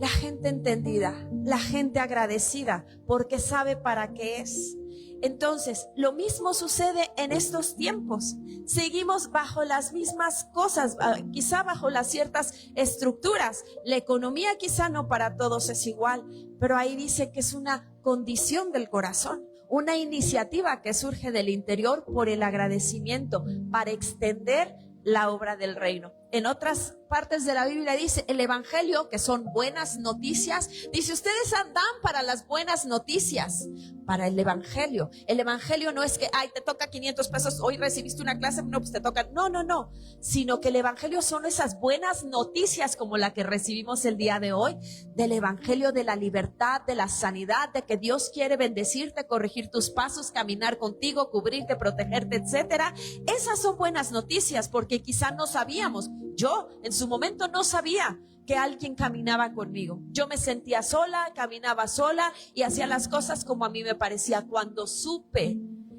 La gente entendida, la gente agradecida, porque sabe para qué es. Entonces, lo mismo sucede en estos tiempos. Seguimos bajo las mismas cosas, quizá bajo las ciertas estructuras. La economía quizá no para todos es igual, pero ahí dice que es una condición del corazón, una iniciativa que surge del interior por el agradecimiento para extender la obra del reino. En otras partes de la Biblia dice el evangelio, que son buenas noticias. Dice, ustedes dan para las buenas noticias, para el evangelio. El evangelio no es que, ay, te toca 500 pesos, hoy recibiste una clase, no, pues te toca. No. Sino que el evangelio son esas buenas noticias como la que recibimos el día de hoy, del evangelio de la libertad, de la sanidad, de que Dios quiere bendecirte, corregir tus pasos, caminar contigo, cubrirte, protegerte, etcétera. Esas son buenas noticias porque quizá no sabíamos. Yo en su momento no sabía que alguien caminaba conmigo. Yo me sentía sola, caminaba sola y hacía las cosas como a mí me parecía. Cuando supe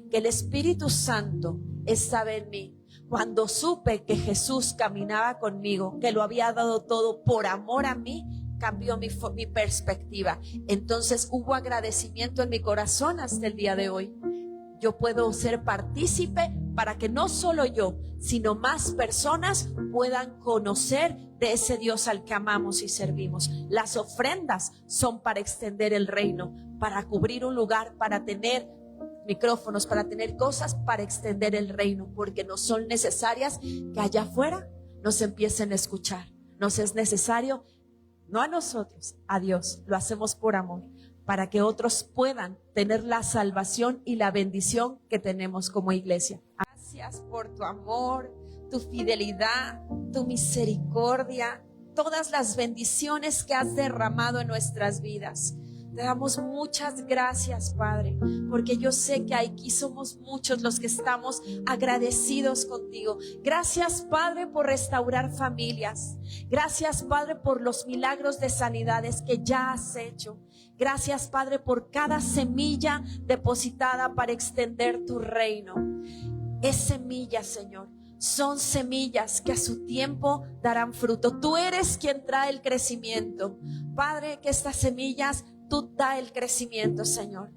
que el Espíritu Santo estaba en mí, cuando supe que Jesús caminaba conmigo, que lo había dado todo por amor a mí, cambió mi perspectiva. Entonces hubo agradecimiento en mi corazón hasta el día de hoy. Yo puedo ser partícipe para que no solo yo, sino más personas puedan conocer de ese Dios al que amamos y servimos. Las ofrendas son para extender el reino, para cubrir un lugar, para tener micrófonos, para tener cosas para extender el reino, porque nos son necesarias que allá afuera nos empiecen a escuchar. Nos es necesario, no a nosotros, a Dios. Lo hacemos por amor, para que otros puedan tener la salvación y la bendición que tenemos como iglesia. Gracias por tu amor, tu fidelidad, tu misericordia, todas las bendiciones que has derramado en nuestras vidas. Te damos muchas gracias, Padre, porque yo sé que aquí somos muchos los que estamos agradecidos contigo. Gracias, Padre, por restaurar familias. Gracias, Padre, por los milagros de sanidades que ya has hecho. Gracias, Padre, por cada semilla depositada para extender tu reino. Es semilla, Señor. Son semillas que a su tiempo darán fruto. Tú eres quien trae el crecimiento. Padre, que estas semillas tú da el crecimiento, Señor,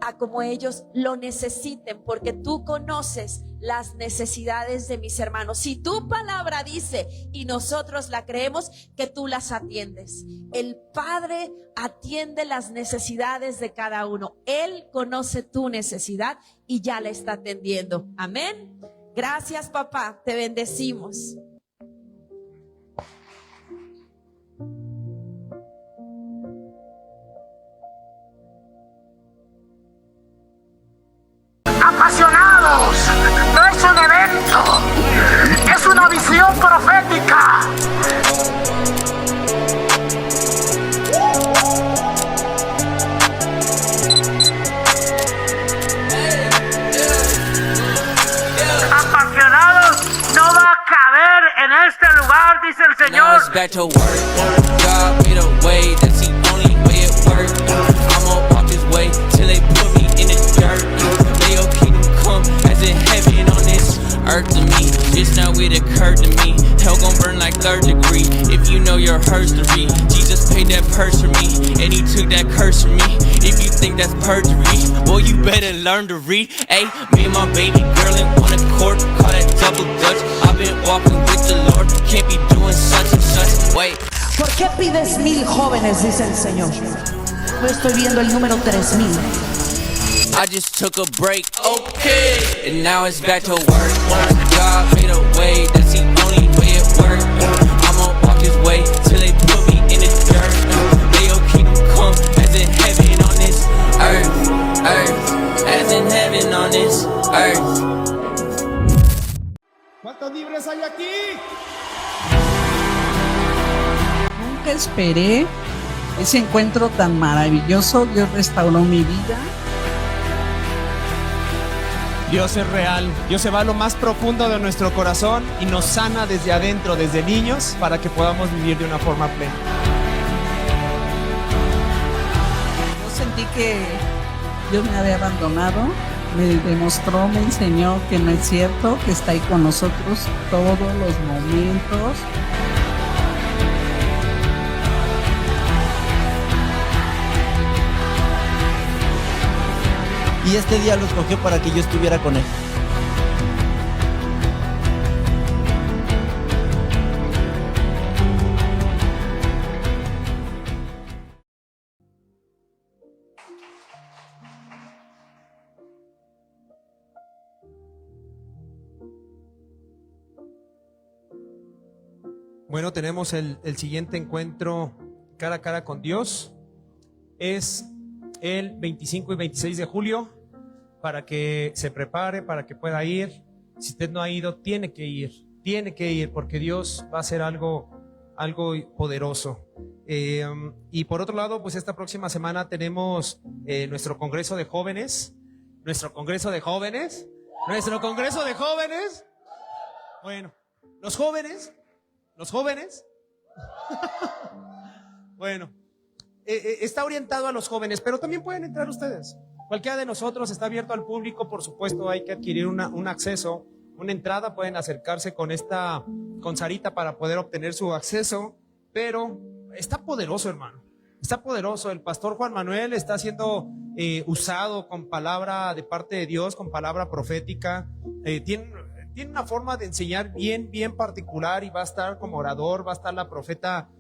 a como ellos lo necesiten, porque tú conoces las necesidades de mis hermanos. Si tu palabra dice y nosotros la creemos, que tú las atiendes. El Padre atiende las necesidades de cada uno. Él conoce tu necesidad y ya la está atendiendo. Amén. Gracias, papá, te bendecimos. Apasionados, no es un evento, es una visión profética. Apasionados no va a caber en este lugar, dice el Señor. Now it's back to work. God made a way, that's the only way it works. I'ma walk this way till they put me in the dirt. May your kingdom come as in heaven on this earth to me. Just now it occurred to me, hell gon' burn like third degree. If you know your history, Jesus paid that price for me, and he took that curse from me. If you think that's perjury, well you better learn to read. Hey, me and my baby girl in one accord, call that double dutch. I've been walking with the Lord, can't be doing such and such. Wait. ¿Por qué pides 1000 jóvenes? Dice el Señor. Yo estoy viendo el número 3000. I just took a break, okay, and now it's back to work. God made a way, that's the only way it works. I'ma walk this way till they put me in the dirt. May your kingdom come as in heaven on this earth, as in heaven on this earth. ¿Cuántos libres hay aquí? Nunca esperé ese encuentro tan maravilloso. Dios restauró mi vida. Dios es real. Dios se va a lo más profundo de nuestro corazón y nos sana desde adentro, desde niños, para que podamos vivir de una forma plena. Yo sentí que Dios me había abandonado. Me demostró, me enseñó que no es cierto, que está ahí con nosotros todos los momentos. Y este día lo escogió para que yo estuviera con él. Bueno, tenemos el siguiente encuentro cara a cara con Dios. Es el 25 y 26 de julio, para que se prepare, para que pueda ir. Si usted no ha ido, tiene que ir, porque Dios va a hacer algo poderoso. Y por otro lado, pues esta próxima semana tenemos nuestro Congreso de Jóvenes. Bueno, los jóvenes. Bueno, está orientado a los jóvenes, pero también pueden entrar ustedes. Cualquiera de nosotros está abierto al público, por supuesto. Hay que adquirir un acceso, una entrada. Pueden acercarse con Sarita para poder obtener su acceso, pero está poderoso, hermano. Está poderoso. El pastor Juan Manuel está siendo usado con palabra de parte de Dios, con palabra profética. Tiene una forma de enseñar bien particular, y va a estar como orador, va a estar la profeta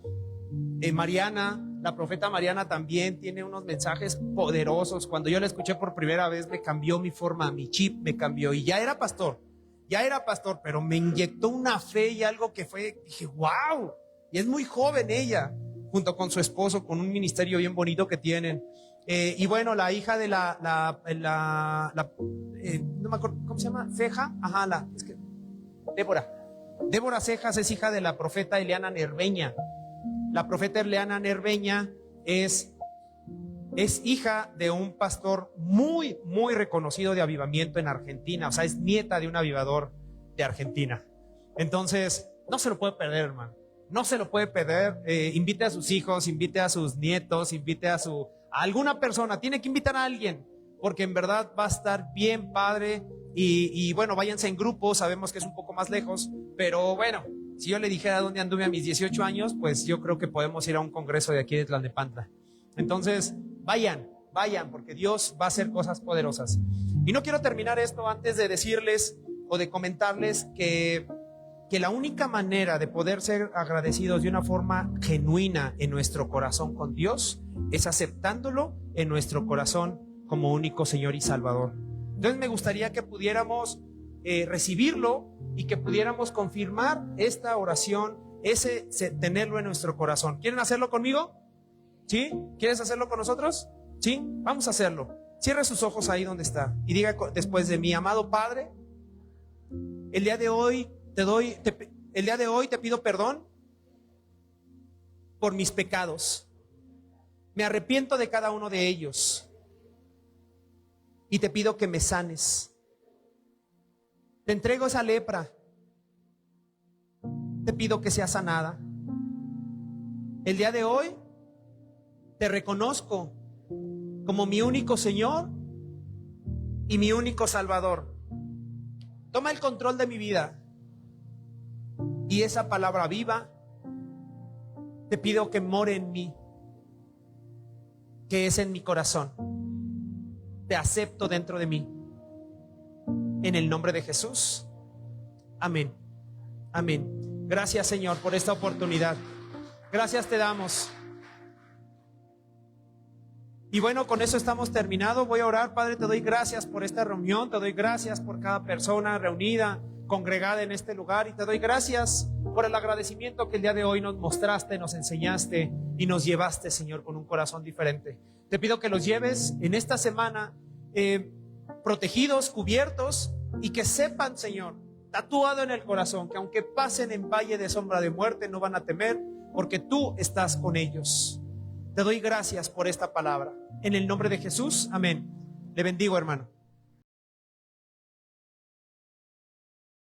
Mariana, La profeta Mariana también tiene unos mensajes poderosos. Cuando yo la escuché por primera vez me cambió mi forma, mi chip me cambió. Y ya era pastor, pero me inyectó una fe y algo que fue, dije, wow. Y es muy joven ella, junto con su esposo, con un ministerio bien bonito que tienen. Y bueno, la hija de no me acuerdo, ¿cómo se llama? Ceja, ajá, Débora Cejas es hija de la profeta Eliana Nerveña. La profeta Eliana Nerveña es hija de un pastor muy, muy reconocido de avivamiento en Argentina. O sea, es nieta de un avivador de Argentina. Entonces, no se lo puede perder, hermano. No se lo puede perder. Invite a sus hijos, invite a sus nietos, invite a alguna persona. Tiene que invitar a alguien, porque en verdad va a estar bien padre. Y bueno, váyanse en grupo. Sabemos que es un poco más lejos, pero bueno, si yo le dijera dónde anduve a mis 18 años, pues yo creo que podemos ir a un congreso de aquí de Tlalnepantla. Entonces, vayan, porque Dios va a hacer cosas poderosas. Y no quiero terminar esto antes de decirles o de comentarles que la única manera de poder ser agradecidos de una forma genuina en nuestro corazón con Dios es aceptándolo en nuestro corazón como único Señor y Salvador. Entonces me gustaría que pudiéramos recibirlo y que pudiéramos confirmar esta oración, tenerlo en nuestro corazón. ¿Quieren hacerlo conmigo? ¿Sí? ¿Quieres hacerlo con nosotros? ¿Sí? Vamos a hacerlo. Cierre sus ojos ahí donde está y diga después de mí: amado Padre, el día de hoy te pido perdón por mis pecados. Me arrepiento de cada uno de ellos y te pido que me sanes. Te entrego esa lepra. Te pido que sea sanada. El día de hoy te reconozco como mi único Señor y mi único Salvador. Toma el control de mi vida. Y esa palabra viva, te pido que more en mí, que es en mi corazón. Te acepto dentro de mí. En el nombre de Jesús. Amén. Amén. Gracias, Señor, por esta oportunidad. Gracias te damos. Y bueno, con eso estamos terminados. Voy a orar. Padre, te doy gracias por esta reunión. Te doy gracias por cada persona reunida, congregada en este lugar. Y te doy gracias por el agradecimiento que el día de hoy nos mostraste, nos enseñaste y nos llevaste, Señor, con un corazón diferente. Te pido que los lleves en esta semana protegidos, cubiertos, y que sepan, Señor, tatuado en el corazón, que aunque pasen en valle de sombra de muerte, no van a temer, porque tú estás con ellos. Te doy gracias por esta palabra. En el nombre de Jesús, amén. Le bendigo, hermano.